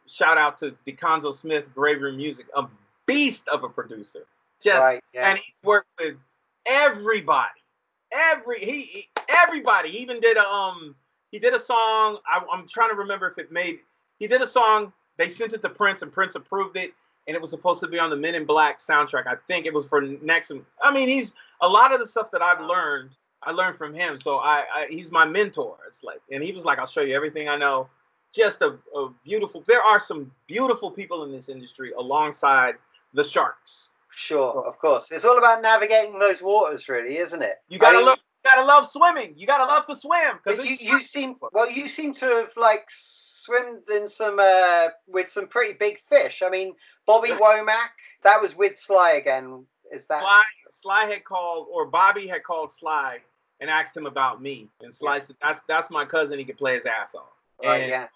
Shout out to DeConzo Smith, Grave Room Music, a beast of a producer. And he's worked with everybody. Everybody. He even did a song. I'm trying to remember if it made. He did a song. They sent it to Prince, and Prince approved it. And it was supposed to be on the Men in Black soundtrack. I think it was for next. I mean, he's a lot of the stuff that I've learned. I learned from him. So he's my mentor. It's like, and he was like, I'll show you everything I know. Just a beautiful. There are some beautiful people in this industry alongside the sharks. Sure, of course. It's all about navigating those waters, really, isn't it? You gotta love swimming. You gotta love to swim. Because you seem to have like swimmed in some with some pretty big fish. I mean, Bobby Womack, that was with Sly again. Is that Sly had called, or Bobby had called Sly and asked him about me, and Sly said, "That's my cousin. He can play his ass off." And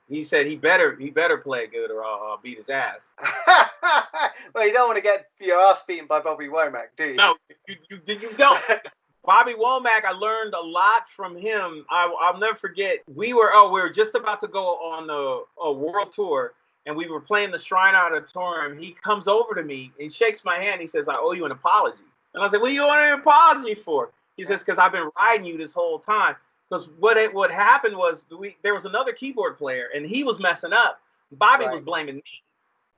he said he better play good, or I'll beat his ass. Well, you don't want to get your ass beaten by Bobby Womack, do you? No, you don't. Bobby Womack, I learned a lot from him. I'll never forget. We were just about to go on the world tour, and we were playing the Shrine Auditorium. He comes over to me and shakes my hand. He says, "I owe you an apology." And I was like, "What do you want an apology for?" He says, "Because I've been riding you this whole time." Because what happened was there was another keyboard player, and he was messing up. Bobby was blaming me.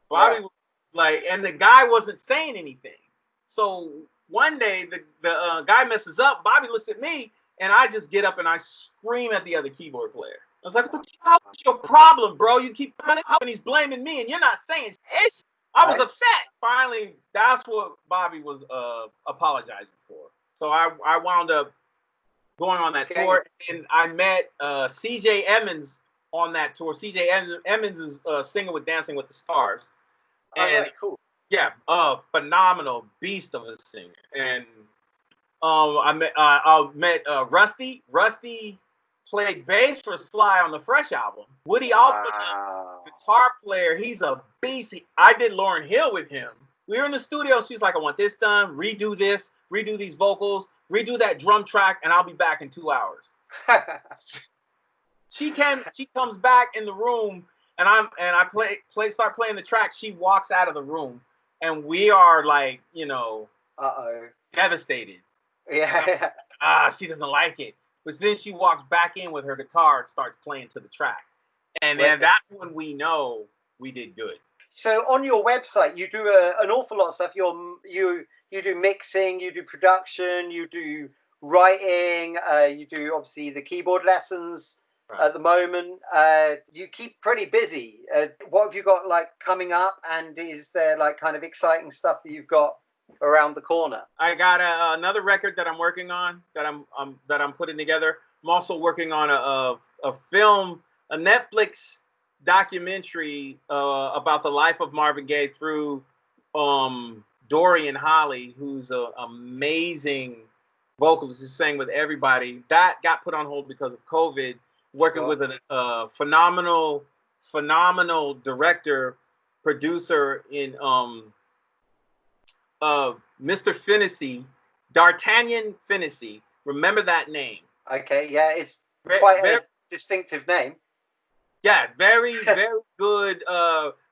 Bobby was Like, and the guy wasn't saying anything. So one day the guy messes up. Bobby looks at me, and I just get up and I scream at the other keyboard player. I was like, "What's your problem, bro? You keep coming up and he's blaming me, and you're not saying shit." I was upset. Finally, that's what Bobby was apologizing for. So I wound up going on that tour, and I met C.J. Emmons on that tour. C.J. Emmons is singing with Dancing with the Stars. And cool. Yeah, phenomenal beast of a singer. And I met Rusty. Rusty played bass for Sly on the Fresh album. Woody Alford, guitar player, he's a beast. I did Lauryn Hill with him. We were in the studio. She's like, "I want this done. Redo this. Redo these vocals. Redo that drum track, and I'll be back in 2 hours." She comes back in the room, and I start playing the track. She walks out of the room, and we are like, devastated. Yeah. She doesn't like it. But then she walks back in with her guitar and starts playing to the track. And then that's when we know we did good. So on your website, you do an awful lot of stuff. You do mixing, you do production, you do writing, you do obviously the keyboard lessons at the moment. You keep pretty busy. What have you got like coming up? And is there like kind of exciting stuff that you've got around the corner? I got another record that I'm working on that I'm putting together. I'm also working on a film, a Netflix documentary about the life of Marvin Gaye through Dorian Holly, who's an amazing vocalist. He sang with everybody. That got put on hold because of COVID. Working with a phenomenal director, producer in Mr. Fennessy, D'Artagnan Fennessy. Remember that name? Okay, yeah, it's quite a distinctive name. Yeah, very good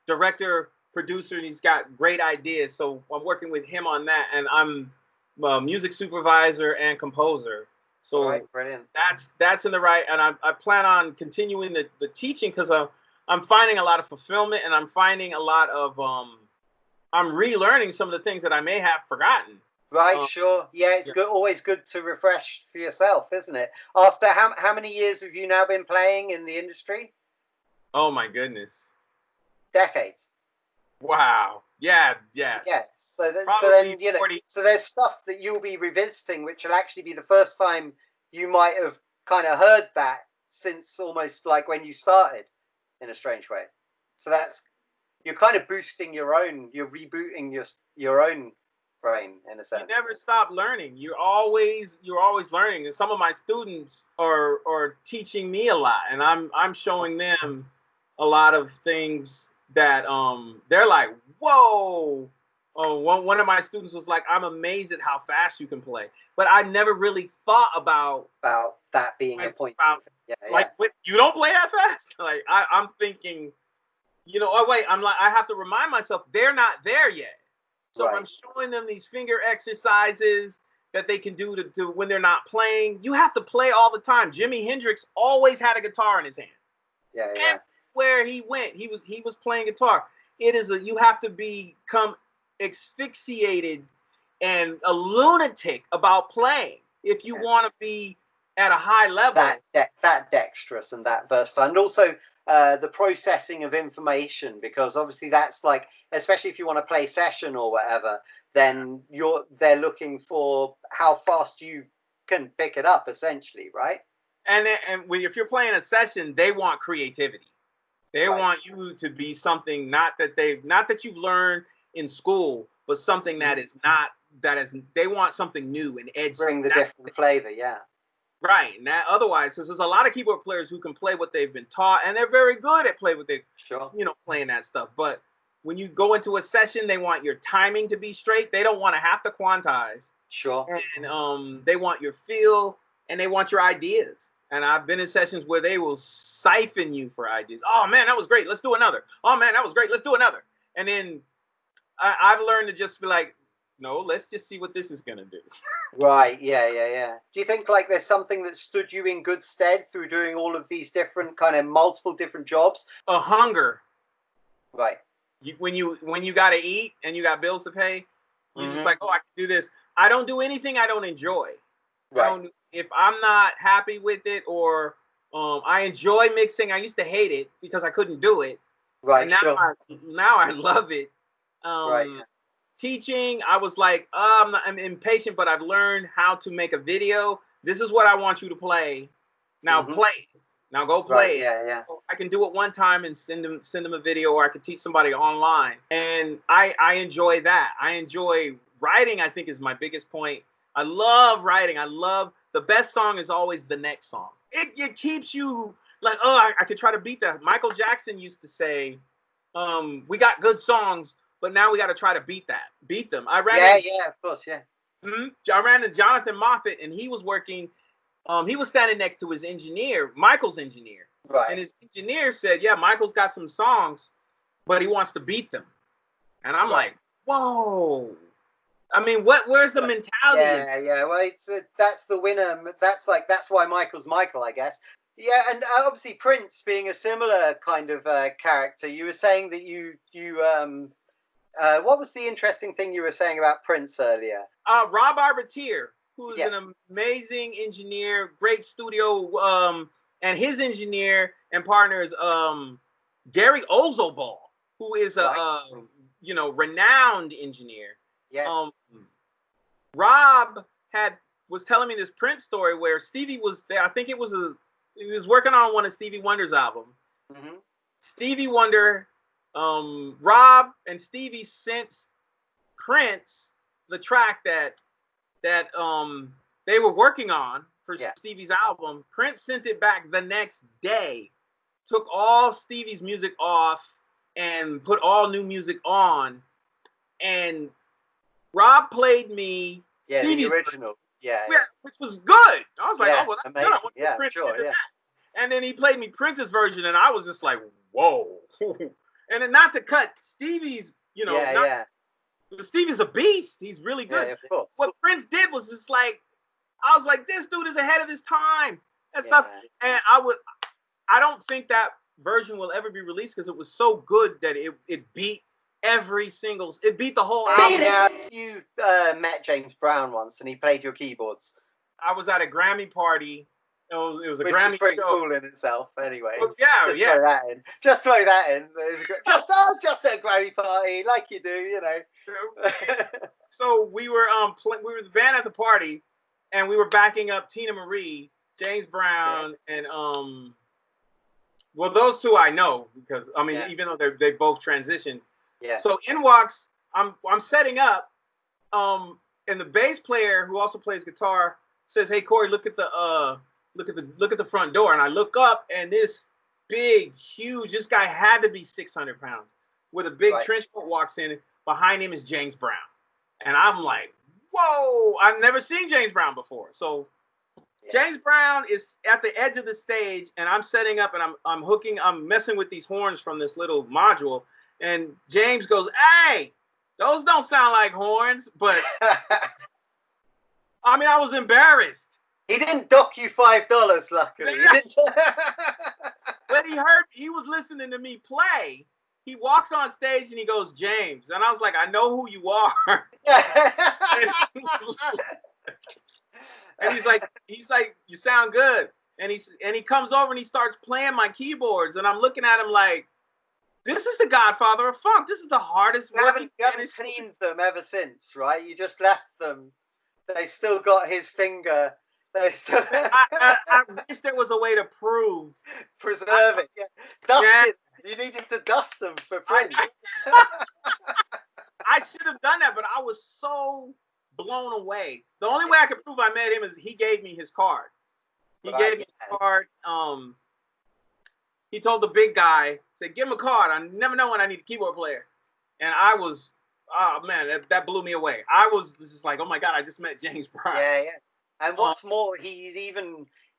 director, producer, and he's got great ideas. So I'm working with him on that, and I'm a music supervisor and composer. So brilliant. That's in the right, and I plan on continuing the teaching because I'm finding a lot of fulfillment, and I'm finding a lot of I'm relearning some of the things that I may have forgotten. Right, sure. Yeah, it's good. Always good to refresh for yourself, isn't it? After how many years have you now been playing in the industry? Oh my goodness. Decades. Wow. Yeah. So then so there's stuff that you'll be revisiting, which will actually be the first time you might have kind of heard that since almost like when you started, in a strange way. So you're kind of boosting you're rebooting your own brain in a sense. You never stop learning. You're always learning. And some of my students are teaching me a lot, and I'm showing them a lot of things that they're like, whoa. One of my students was like, "I'm amazed at how fast you can play," but I never really thought about that being a point. You don't play that fast. Like I'm thinking, I have to remind myself they're not there yet. So I'm showing them these finger exercises that they can do to when they're not playing. You have to play all the time. Jimi Hendrix always had a guitar in his hand. Yeah. Everywhere he went, he was playing guitar. You have to become asphyxiated and a lunatic about playing if you want to be at a high level. That dexterous and that versatile, and also the processing of information, because obviously that's like, especially if you want to play session or whatever, then they're looking for how fast you can pick it up, essentially, right? And if you're playing a session, they want creativity. They want you to be something not that you've learned in school, but something they want something new and edgy. Bring the different flavor, yeah. Right, and otherwise, because there's a lot of keyboard players who can play what they've been taught, and they're very good at playing that stuff. But when you go into a session, they want your timing to be straight. They don't want to have to quantize. Sure. And they want your feel, and they want your ideas. And I've been in sessions where they will siphon you for ideas. Oh man, that was great. Let's do another. Oh man, that was great. Let's do another. And then I've learned to just be like, no, let's just see what this is going to do. Right, yeah. Do you think like there's something that stood you in good stead through doing all of these different kind of multiple different jobs? A hunger. Right. when you got to eat and you got bills to pay, you're just Mhm. like, oh, I can do this. I don't do anything I don't enjoy. Right. If I'm not happy with it, or I enjoy mixing. I used to hate it because I couldn't do it. Right. And now Sure. now I love it. Right. Teaching, I was like, I'm impatient, but I've learned how to make a video. This is what I want you to play. Now play it. Now go play Right. it. Yeah. So I can do it one time and send them a video, or I could teach somebody online. And I enjoy that. I enjoy writing. I think is my biggest point. I love writing. I love the best song is always the next song. It keeps you like, oh, I could try to beat that. Michael Jackson used to say, we got good songs, but now we got to try to beat them. I ran Of course, yeah. I ran to Jonathan Moffat, and he was working. He was standing next to his engineer, Michael's engineer. Right. And his engineer said, yeah, Michael's got some songs, but he wants to beat them. And I'm like, whoa. I mean, where's the mentality? Yeah. Well, that's the winner. That's why Michael's Michael, I guess. Yeah, and obviously Prince being a similar kind of character. You were saying that you what was the interesting thing you were saying about Prince earlier? Rob Arbitier, who is an amazing engineer, great studio, and his engineer and partner is Gary Ozobal, who is a renowned engineer. Yes. Rob was telling me this Prince story where Stevie was there. I think he was working on one of Stevie Wonder's album. Mm-hmm. Stevie Wonder, Rob and Stevie sent Prince the track that they were working on for Stevie's album. Prince sent it back the next day, took all Stevie's music off and put all new music on, and Rob played me Stevie's the original. Yeah, which was good. I was like, oh, well, that's amazing. good. I want Prince to do that. And then he played me Prince's version, and I was just like, whoa. And then not to cut Stevie's, Stevie's a beast. He's really good. Yeah, of course. What Prince did was just like, I was like, this dude is ahead of his time and stuff. And I don't think that version will ever be released because it was so good that it beat it beat the whole album. Now, you met James Brown once and he played your keyboards. I was at a Grammy party. It was a Which Grammy is pretty show. cool in itself, anyway. Well, Just throw that in. Just at a Grammy party, like you do, So we were we were the band at the party, and we were backing up Tina Marie, James Brown, and those two I know because even though they both transitioned. Yeah. So in walks, I'm setting up, and the bass player who also plays guitar says, "Hey Corey, look at the front door." And I look up, and this big, huge, this guy had to be 600 pounds, with a big trench coat walks in. Behind him is James Brown, and I'm like, whoa! I've never seen James Brown before. So James Brown is at the edge of the stage, and I'm setting up, and I'm messing with these horns from this little module. And James goes, "Hey, those don't sound like horns," but I was embarrassed. He didn't dock you $5, luckily. But he was listening to me play. He walks on stage and he goes, "James," and I was like, "I know who you are." And he's like, "You sound good." And he comes over and he starts playing my keyboards, and I'm looking at him like, this is the Godfather of funk. This is the hardest working. You haven't cleaned them ever since, right? You just left them. They still got his finger. I wish there was a way to preserve it. Yeah. Dust it. You needed to dust them for Prince. I should have done that, but I was so blown away. The only way I could prove I met him is he gave me his card. He gave me his card. He told the big guy, said, "Give him a card. I never know when I need a keyboard player." And I was, oh man, that blew me away. I was just like, oh my God, I just met James Brown. Yeah. And what's more, he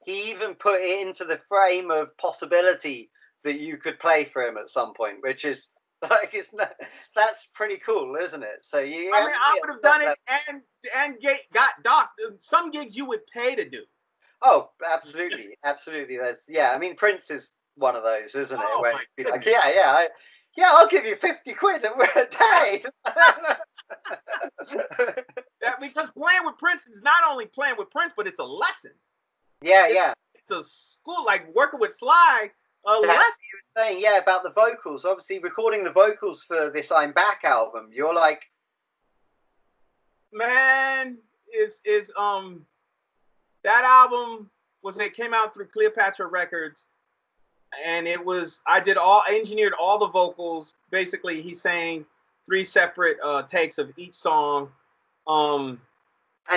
even put it into the frame of possibility that you could play for him at some point, which is like, that's pretty cool, isn't it? So I would have done it and got docked. Some gigs you would pay to do. Oh, absolutely. Prince is one of those, isn't it? Oh, Where my you'd be like, Yeah, I'll give you 50 quid a day. Yeah, because playing with Prince is not only playing with Prince, but it's a lesson. Yeah. It's a school, like working with Sly. That's what you were saying, yeah, about the vocals. Obviously, recording the vocals for this I'm Back album, you're like... Man, that album it came out through Cleopatra Records, and I engineered all the vocals. Basically, he sang 3 separate takes of each song. And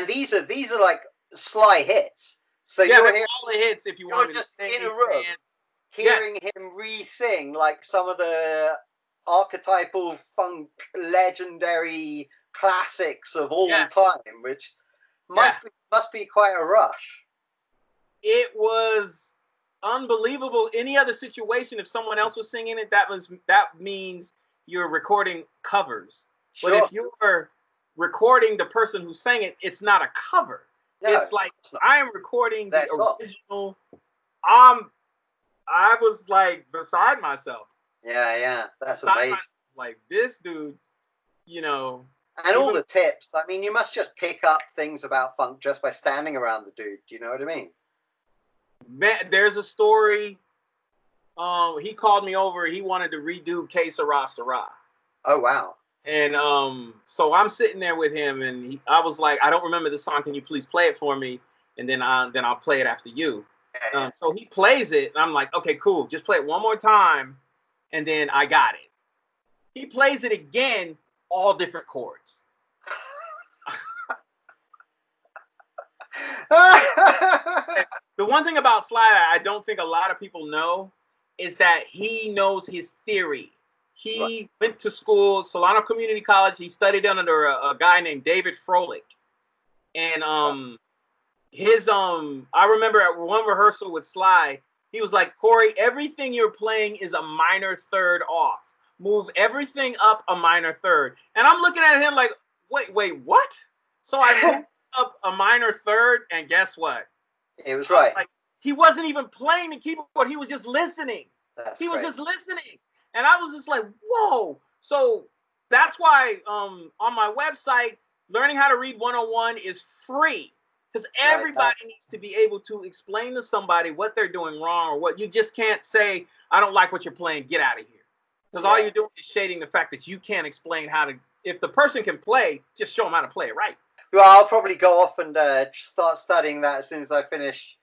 these are like Sly hits. So yeah, you're hearing all the hits if you want to just in a room, hearing him re-sing like some of the archetypal funk legendary classics of all time, which must be quite a rush. It was unbelievable. Any other situation, if someone else was singing it, that means you're recording covers. Sure. But if you're recording the person who sang it, it's not a cover. No, it's like I am recording the original. I was like beside myself. Yeah, that's amazing. Like this dude, you know. And all the tips. I mean, you must just pick up things about funk just by standing around the dude. Do you know what I mean? Man, there's a story. He called me over. He wanted to redo Que Sera Sera. Oh, wow. And so I'm sitting there with him, and I was like, I don't remember the song. Can you please play it for me? And then I'll play it after you. So he plays it, and I'm like, okay, cool. Just play it one more time, and then I got it. He plays it again, all different chords. The one thing about Sly I don't think a lot of people know is that he knows his theory. He went to school, Solano Community College. He studied under a guy named David Froelich. And I remember at one rehearsal with Sly, he was like, Cori, everything you're playing is a minor third off. Move everything up a minor third. And I'm looking at him like, wait, what? So I moved up a minor third, and guess what? It was right. Like, he wasn't even playing the keyboard. He was just listening. He was just listening. And I was just like, whoa. So that's why on my website, Learning How to Read 101 is free. Because everybody needs to be able to explain to somebody what they're doing wrong, or what you just can't say, I don't like what you're playing, get out of here. Because all you're doing is shading the fact that you can't explain how to, if the person can play, just show them how to play it right. Well, I'll probably go off and start studying that as soon as I finish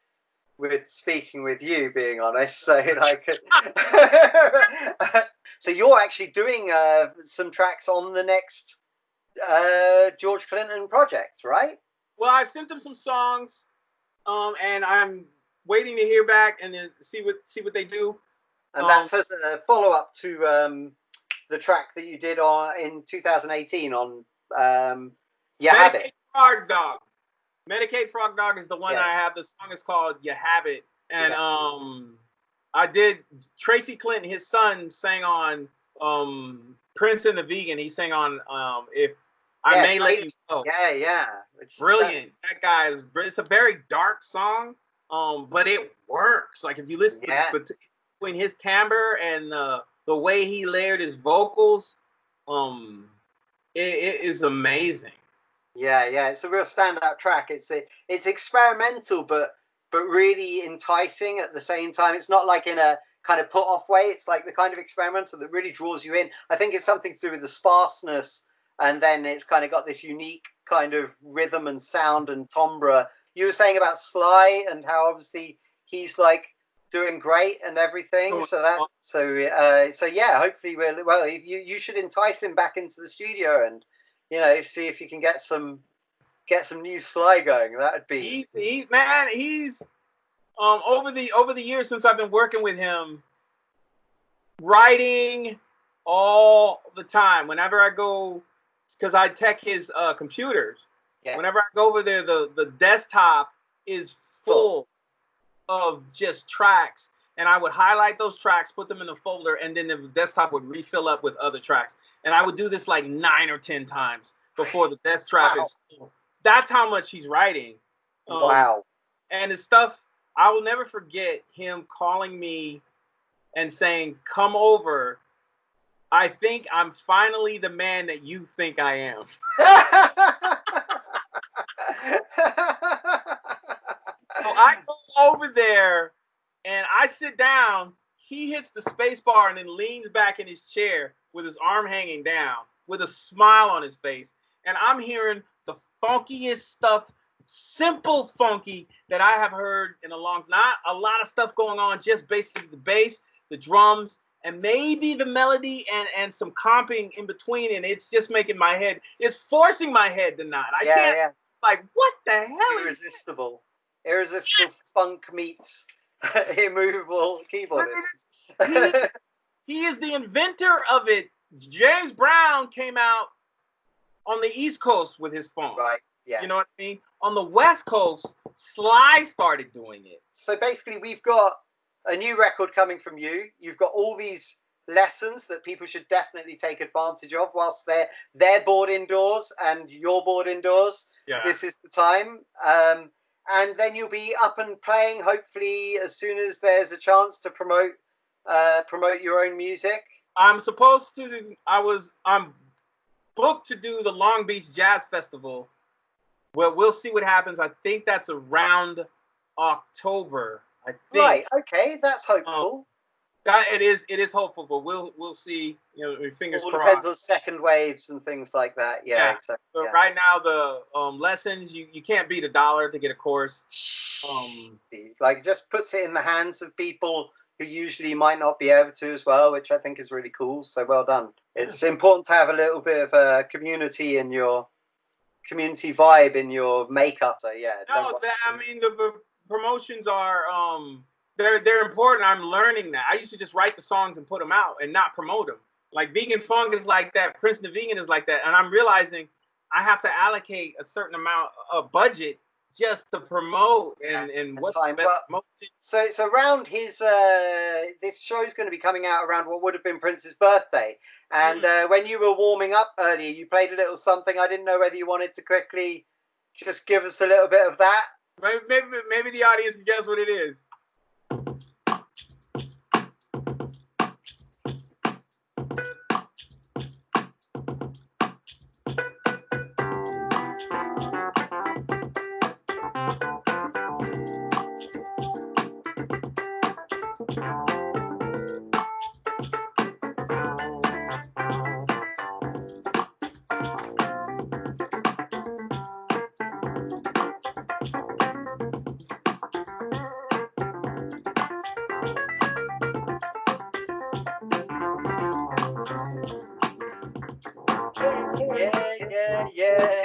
with speaking with you, being honest. So so you're actually doing some tracks on the next George Clinton project, right? Well, I've sent them some songs, and I'm waiting to hear back and then see what they do. And that's as a follow-up to the track that you did in 2018 on You Have It. Frog Dog. Medicaid Frog Dog is the one I have. The song is called You Have It. And I did, Tracy Clinton, his son, sang on Prince and the Vegan. He sang on If I May Let You Go. Yeah. It's brilliant. That guy is, it's a very dark song, but it works. Like if you listen between his timbre and the way he layered his vocals, it is amazing. Yeah, it's a real standout track. It's experimental, but really enticing at the same time. It's not like in a kind of put off way. It's like the kind of experimental that really draws you in. I think it's something to do with the sparseness, and then it's kind of got this unique kind of rhythm and sound and timbre. You were saying about Sly and how obviously he's like doing great and everything. Hopefully you should entice him back into the studio and see if you can get some new Sly going. That would be he's over the years since I've been working with him, writing all the time. Whenever I go, because I tech his computers. Yeah. Whenever I go over there, the desktop is full of just tracks, and I would highlight those tracks, put them in a folder, and then the desktop would refill up with other tracks. And I would do this like 9 or 10 times before the desktop is full. That's how much he's writing. Wow. And his stuff, I will never forget him calling me and saying, come over I think I'm finally the man that you think I am. So I go over there and I sit down. He hits the space bar and then leans back in his chair with his arm hanging down, with a smile on his face. And I'm hearing the funkiest stuff, simple funky, that I have heard in a long, not a lot of stuff going on, just basically the bass, the drums, and maybe the melody and some comping in between. And it's just making my head, it's forcing my head to nod. I can't, like, what the hell Irresistible. Irresistible funk meets immovable keyboardist. He is the inventor of it. James Brown came out on the East Coast with his funk. Right, yeah. You know what I mean? On the West Coast, Sly started doing it. So basically, we've got a new record coming from you. You've got all these lessons that people should definitely take advantage of whilst they're bored indoors and you're bored indoors. Yeah. This is the time. And then you'll be up and playing, hopefully, as soon as there's a chance to promote your own music. I'm booked to do the Long Beach Jazz Festival. Well, we'll see what happens. I think that's around October. I think. Right. Okay, that's hopeful. It is hopeful, but we'll see. You know, fingers All crossed. depends on second waves and things like that. Yeah. Exactly. So right now, the lessons, you can't beat $1 to get a course. Like, just puts it in the hands of people who usually might not be able to as well, which I think is really cool. So well done. It's important to have a little bit of a community in your community vibe in your makeup. So yeah. No, the promotions are they're important. I'm learning that. I used to just write the songs and put them out and not promote them. Like Vegan Funk is like that. Prince the Vegan is like that. And I'm realizing I have to allocate a certain amount of budget just to promote and what's the best promotion. So around his this show's going to be coming out around what would have been Prince's birthday. And when you were warming up earlier, you played a little something. I didn't know whether you wanted to quickly just give us a little bit of that. Maybe the audience can guess what it is. Yeah.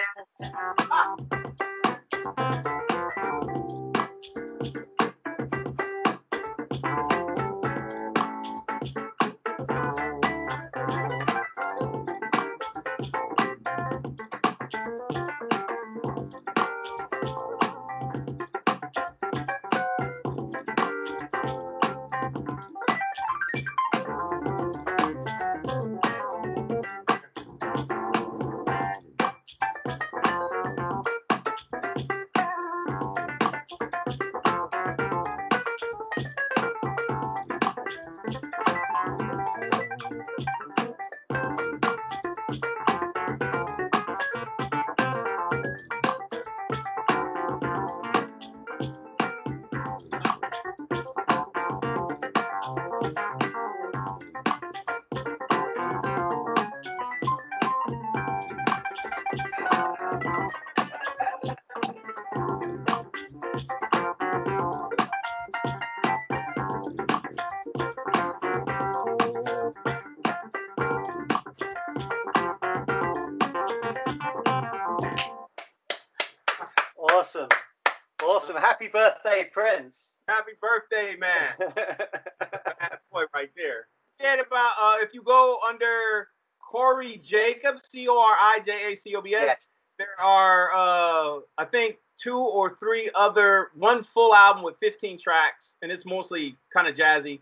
Awesome. Happy birthday, Prince. Happy birthday, man. That boy right there. And about if you go under Cori Jacobs, CoriJacobs, yes. There are I think 2 or 3 other, one full album with 15 tracks, and it's mostly kind of jazzy.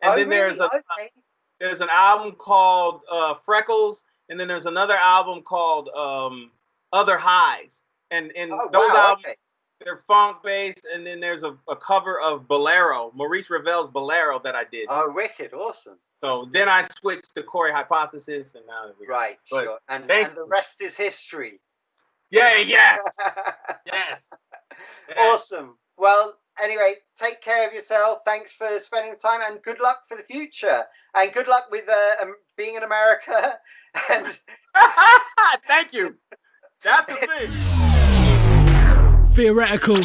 And then really? There's an album called Freckles, and then there's another album called Other Highs. And those albums, they're funk based, and then there's a cover of Bolero, Maurice Ravel's Bolero that I did. Oh, wicked, awesome. So then I switched to Cori Hypothesis, and now we Right, but sure. And thank the rest is history. Yeah, yes, yes. Awesome. Well, anyway, take care of yourself. Thanks for spending the time, and good luck for the future. And good luck with being in America. And thank you. That's the thing. Theoretical.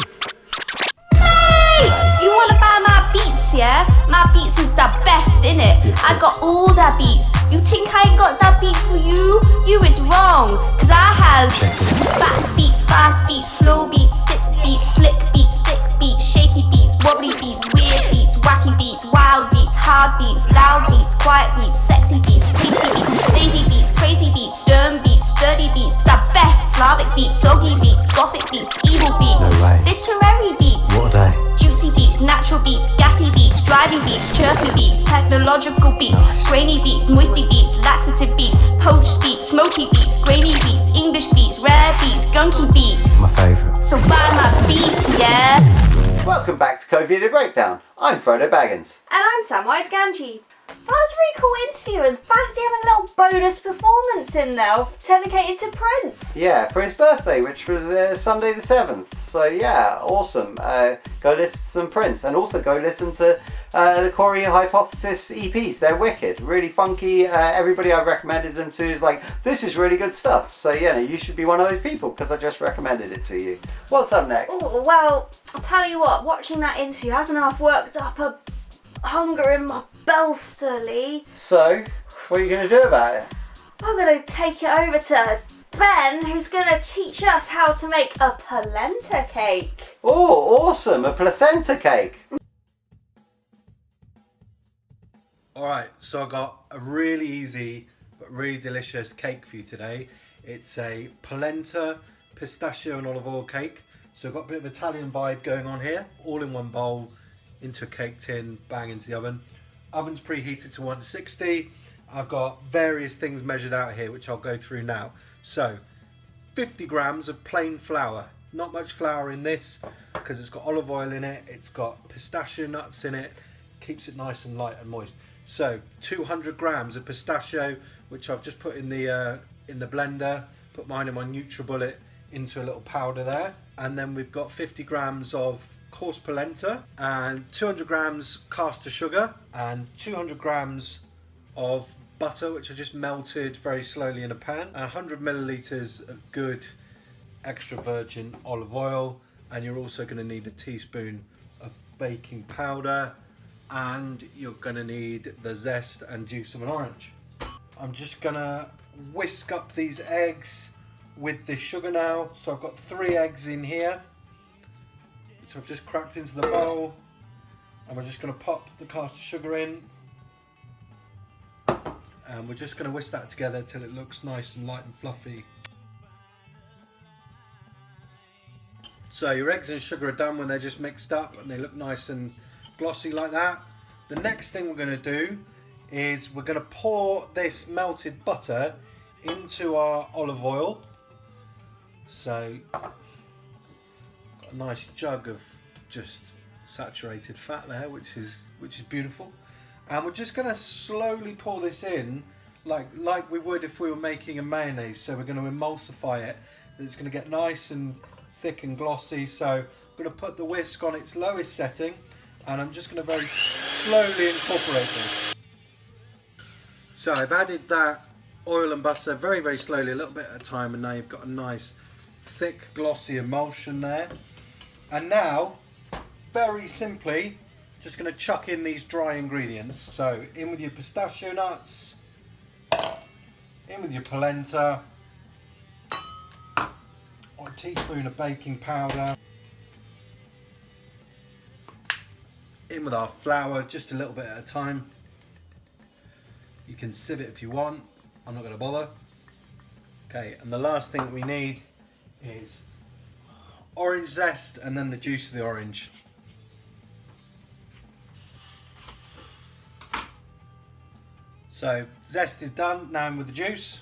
You wanna buy my beats, yeah? My beats is the best, innit? I got all the beats. You think I ain't got that beat for you? You is wrong, cause I have fat beats, fast beats, slow beats, sick beats, slick beats, thick beats, shaky beats, wobbly beats, weird beats, wacky beats, wild beats, hard beats, loud beats, quiet beats, sexy beats, squeaky beats, lazy beats, crazy beats, stern beats, sturdy beats, the best Slavic beats, soggy beats, gothic beats, evil beats, literary beats, juicy beats, natural beats, gassy beats, driving beats, chirpy beats, technological beats, grainy beats, moisty beats, laxative beats, poached beats, smoky beats, grainy beats, English beats, rare beats, gunky beats. my favourite. So buy my beats, yeah? Welcome back to COVID Breakdown. I'm Frodo Baggins. And I'm Samwise Ganji. That was a really cool interview, and fancy having a little bonus performance in there dedicated to Prince. Yeah, for his birthday, which was Sunday the 7th. So yeah, awesome. Go listen to some Prince, and also go listen to the Cori Hypothesis EPs. They're wicked, really funky. Everybody I've recommended them to is like, this is really good stuff. So yeah, you should be one of those people because I just recommended it to you. What's up next? Oh, well, I'll tell you what, watching that interview hasn't half worked up a hunger in my belster, Lee. So, what are you going to do about it? I'm going to take it over to Ben, who's going to teach us how to make a polenta cake. Oh, awesome, a placenta cake. Alright, so I got a really easy but really delicious cake for you today. It's a polenta, pistachio and olive oil cake. So I've got a bit of Italian vibe going on here, all in one bowl, into a cake tin, bang into the oven. Oven's preheated to 160. I've got various things measured out here, which I'll go through now. So, 50 grams of plain flour. Not much flour in this, because it's got olive oil in it, it's got pistachio nuts in it, keeps it nice and light and moist. So, 200 grams of pistachio, which I've just put in the blender, put mine in my NutriBullet into a little powder there. And then we've got 50 grams of coarse polenta and 200 grams caster sugar and 200 grams of butter, which I just melted very slowly in a pan, and 100 milliliters of good extra virgin olive oil, and you're also going to need a teaspoon of baking powder, and you're going to need the zest and juice of an orange. I'm just going to whisk up these eggs with the sugar now. So I've got 3 eggs in here, which I've just cracked into the bowl, and we're just going to pop the caster sugar in, and we're just going to whisk that together till it looks nice and light and fluffy. So your eggs and sugar are done when they're just mixed up and they look nice and glossy like that. The next thing we're going to do is we're going to pour this melted butter into our olive oil. So got a nice jug of just saturated fat there, which is beautiful. And we're just going to slowly pour this in like we would if we were making a mayonnaise. So we're going to emulsify it. It's going to get nice and thick and glossy. So I'm going to put the whisk on its lowest setting, and I'm just going to very slowly incorporate this. So I've added that oil and butter very, very slowly, a little bit at a time, and now you've got a nice thick glossy emulsion there. And now, very simply, just going to chuck in these dry ingredients. So in with your pistachio nuts, in with your polenta, or a teaspoon of baking powder, in with our flour, just a little bit at a time. You can sieve it if you want, I'm not going to bother. Okay, and the last thing that we need is orange zest, and then the juice of the orange. So zest is done, now in with the juice.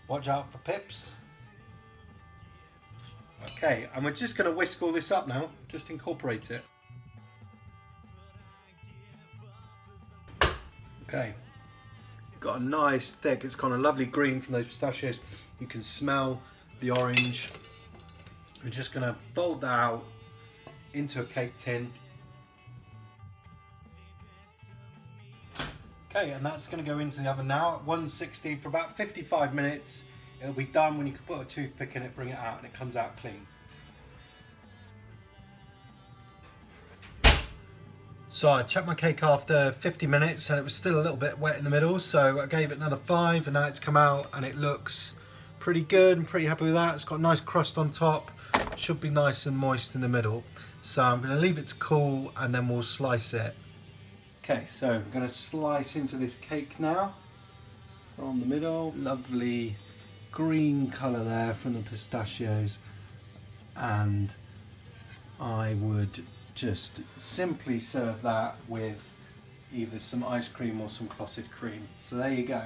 Watch out for pips. Okay, and we're just going to whisk all this up now, just incorporate it. Okay. Got a nice thick, it's got a lovely green from those pistachios. You can smell the orange. We're just going to fold that out into a cake tin. Okay, and that's going to go into the oven now at 160 for about 55 minutes. It'll be done when you can put a toothpick in it, bring it out, and it comes out clean. So I checked my cake after 50 minutes and it was still a little bit wet in the middle, so I gave it another 5 and now it's come out and it looks pretty good. I'm pretty happy with that. It's got a nice crust on top, should be nice and moist in the middle. So I'm going to leave it to cool and then we'll slice it. Okay, so I'm going to slice into this cake now from the middle. Lovely green colour there from the pistachios, and I would just simply serve that with either some ice cream or some clotted cream. So there you go.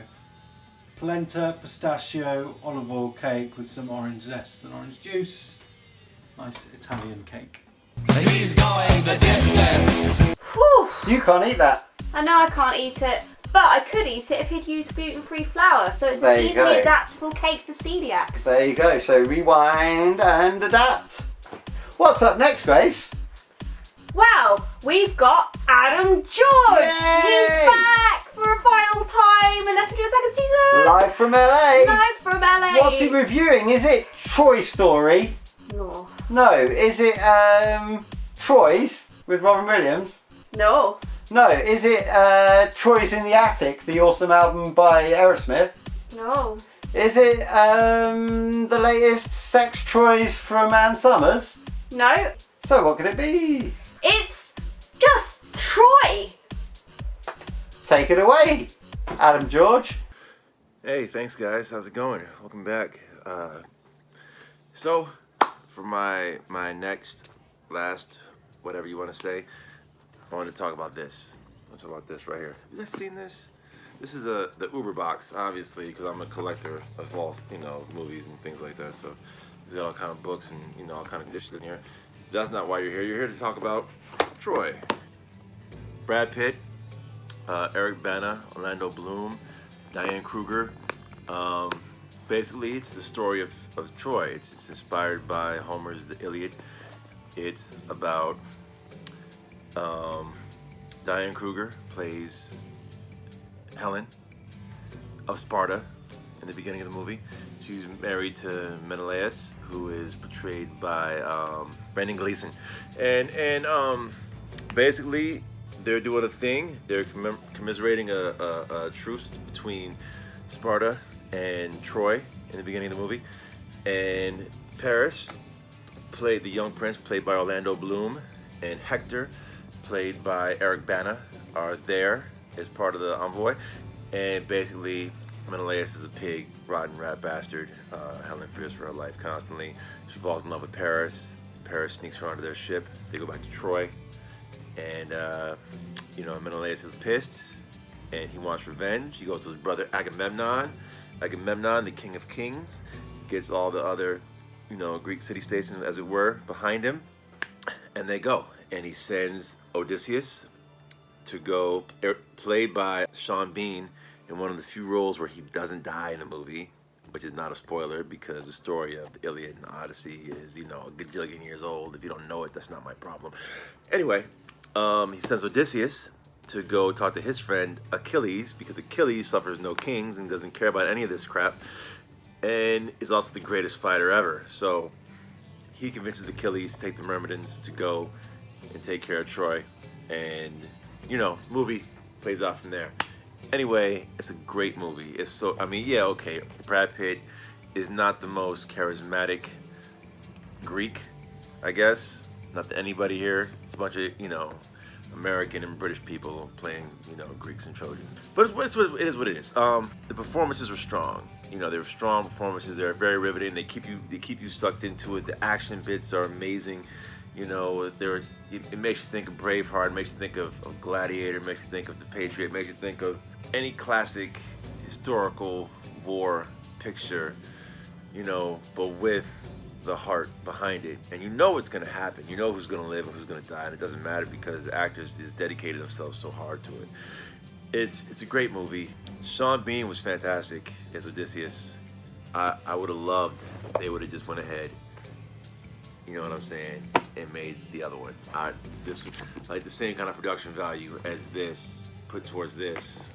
Polenta, pistachio, olive oil cake with some orange zest and orange juice. Nice Italian cake. He's going the distance. Whew. You can't eat that. I know I can't eat it, but I could eat it if he'd used gluten-free flour, so it's There an you easily go. adaptable cake for celiacs. There you go. So rewind and adapt. What's up next, Grace? Well, we've got Adam George. Yay! He's back for a final time unless we do a second season. Live from LA. Live from LA. What's he reviewing? Is it Troy Story? No. No. Is it Troy's with Robin Williams? No. No. Is it Troy's in the Attic, the awesome album by Aerosmith? No. Is it the latest Sex Troys from Ann Summers? No. So what could it be? It's just Troy. Take it away, Adam George. Hey, thanks guys. How's it going? Welcome back. So, for my last, whatever you want to say, I want to talk about this. Let's talk about this right here. You guys seen this? This is the Uber box, obviously, because I'm a collector of all, movies and things like that. So, there's got all kind of books and all kind of dishes in here. That's not why you're here. You're here to talk about Troy. Brad Pitt, Eric Bana, Orlando Bloom, Diane Kruger. Basically, it's the story of Troy. It's inspired by Homer's The Iliad. It's about Diane Kruger plays Helen of Sparta in the beginning of the movie. She's married to Menelaus, who is portrayed by Brendan Gleeson, and basically they're doing a thing. They're commiserating a truce between Sparta and Troy in the beginning of the movie, and Paris, the young prince, played by Orlando Bloom, and Hector, played by Eric Bana, are there as part of the envoy, and basically Menelaus is a pig, rotten rat bastard. Helen fears for her life constantly. She falls in love with Paris. Paris sneaks her onto their ship. They go back to Troy, and Menelaus is pissed, and he wants revenge. He goes to his brother Agamemnon. Agamemnon, the king of kings, gets all the other, Greek city-states, as it were, behind him, and they go. And he sends Odysseus to go, played by Sean Bean, in one of the few roles where he doesn't die in the movie, which is not a spoiler because the story of the Iliad and the Odyssey is, a gajillion years old. If you don't know it, that's not my problem. Anyway, he sends Odysseus to go talk to his friend Achilles, because Achilles suffers no kings and doesn't care about any of this crap, and is also the greatest fighter ever. So he convinces Achilles to take the Myrmidons to go and take care of Troy, and movie plays out from there. Anyway, it's a great movie. Brad Pitt is not the most charismatic Greek, I guess. Not that anybody here. It's a bunch of, American and British people playing, Greeks and Trojans. But it is what it is. The performances were strong. They were strong performances. They're very riveting. They keep you sucked into it. The action bits are amazing. It makes you think of Braveheart, it makes you think of Gladiator, it makes you think of The Patriot, it makes you think of any classic historical war picture, but with the heart behind it. And it's going to happen. You know who's going to live and who's going to die, and it doesn't matter because the actors just dedicated themselves so hard to it. It's a great movie. Sean Bean was fantastic as Odysseus. I would have loved if they would have just went ahead, you know what I'm saying, and made the other one. This like the same kind of production value as this, put towards this,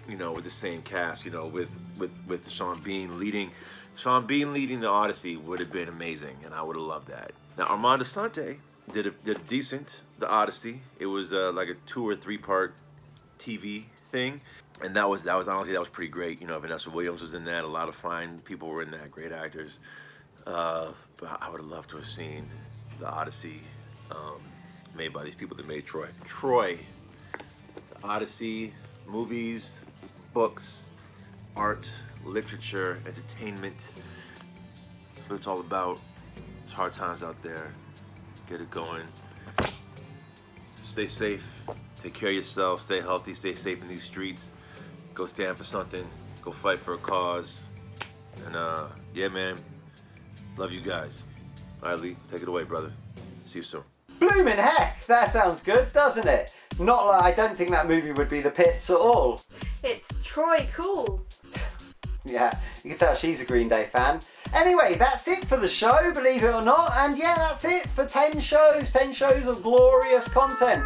you know, with the same cast, you know, with Sean Bean leading the Odyssey would have been amazing, and I would have loved that. Now Armando Sante did a decent The Odyssey. It was like a 2 or 3 part TV thing, and that was honestly pretty great. You know, Vanessa Williams was in that. A lot of fine people were in that, great actors. But I would have loved to have seen The Odyssey made by these people that made Troy. The Odyssey, movies, books, art, literature, entertainment. That's what it's all about. It's hard times out there. Get it going. Stay safe. Take care of yourself. Stay healthy. Stay safe in these streets. Go stand for something. Go fight for a cause. And yeah, man. Love you guys. All right, Lee. Take it away, brother. See you soon. Bloomin' heck, that sounds good, doesn't it? Not like I don't think that movie would be the pits at all. It's Troy Cool. Yeah, you can tell she's a Green Day fan. Anyway, that's it for the show, believe it or not. And yeah, that's it for 10 shows. 10 shows of glorious content.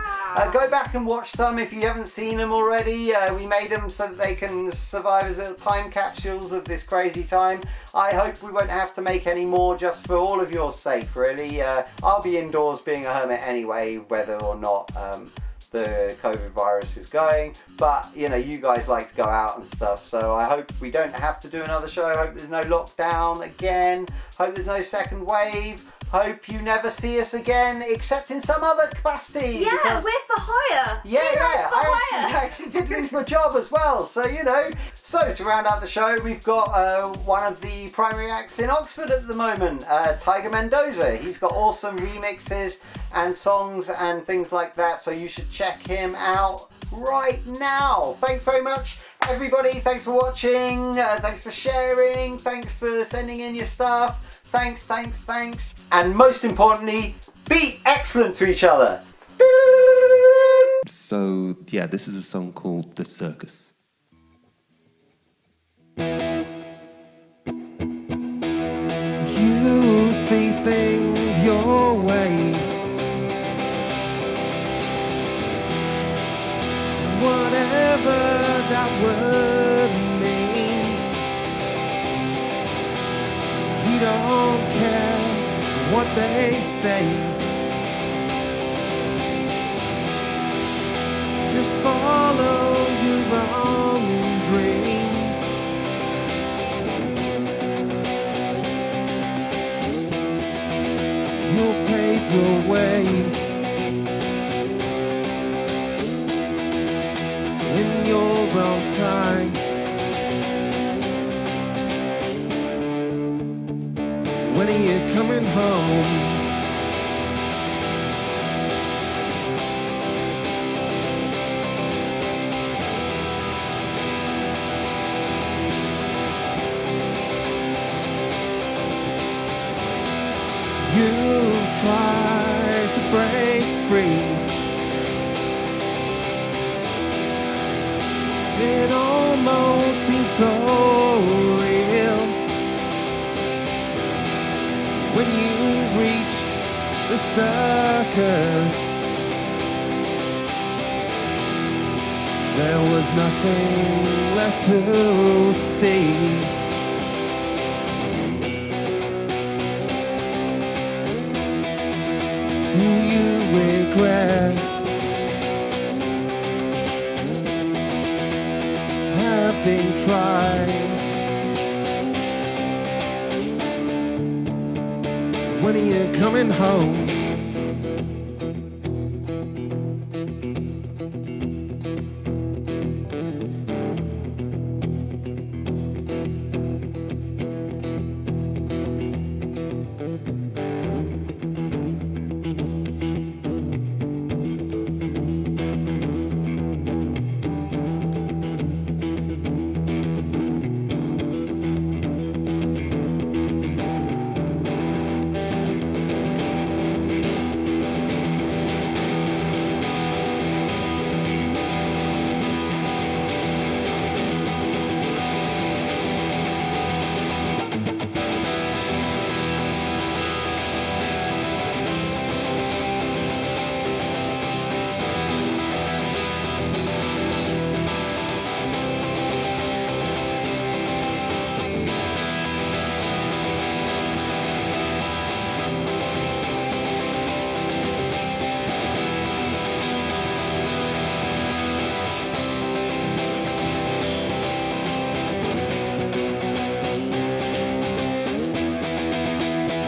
Go back and watch some if you haven't seen them already. We made them so that they can survive as little time capsules of this crazy time. I hope we won't have to make any more just for all of your sake, really. I'll be indoors being a hermit anyway, whether or not the COVID virus is going, but you know, you guys like to go out and stuff, so I hope we don't have to do another show. I hope there's no lockdown again. Hope there's no second wave. Hope you never see us again, except in some other capacity. Yeah, because, we're for hire. Yeah, I actually did lose my job as well, so you know. So to round out the show, we've got one of the primary acts in Oxford at the moment, Tiger Mendoza. He's got awesome remixes and songs and things like that, so you should check him out right now. Thanks very much, everybody. Thanks for watching. Thanks for sharing. Thanks for sending in your stuff. Thanks. And most importantly, be excellent to each other. So, yeah, this is a song called The Circus. You see things your way. Whatever that would mean. You don't care what they say. Just follow your own dream. You'll pave your way in your own time. When are you coming home? You try to break free. It almost seems so real when you reached the circus. There was nothing left to see. Do you regret having tried? When are you coming home?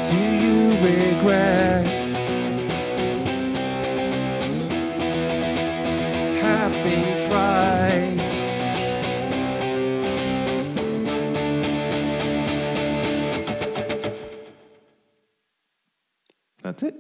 Do you regret having tried? That's it.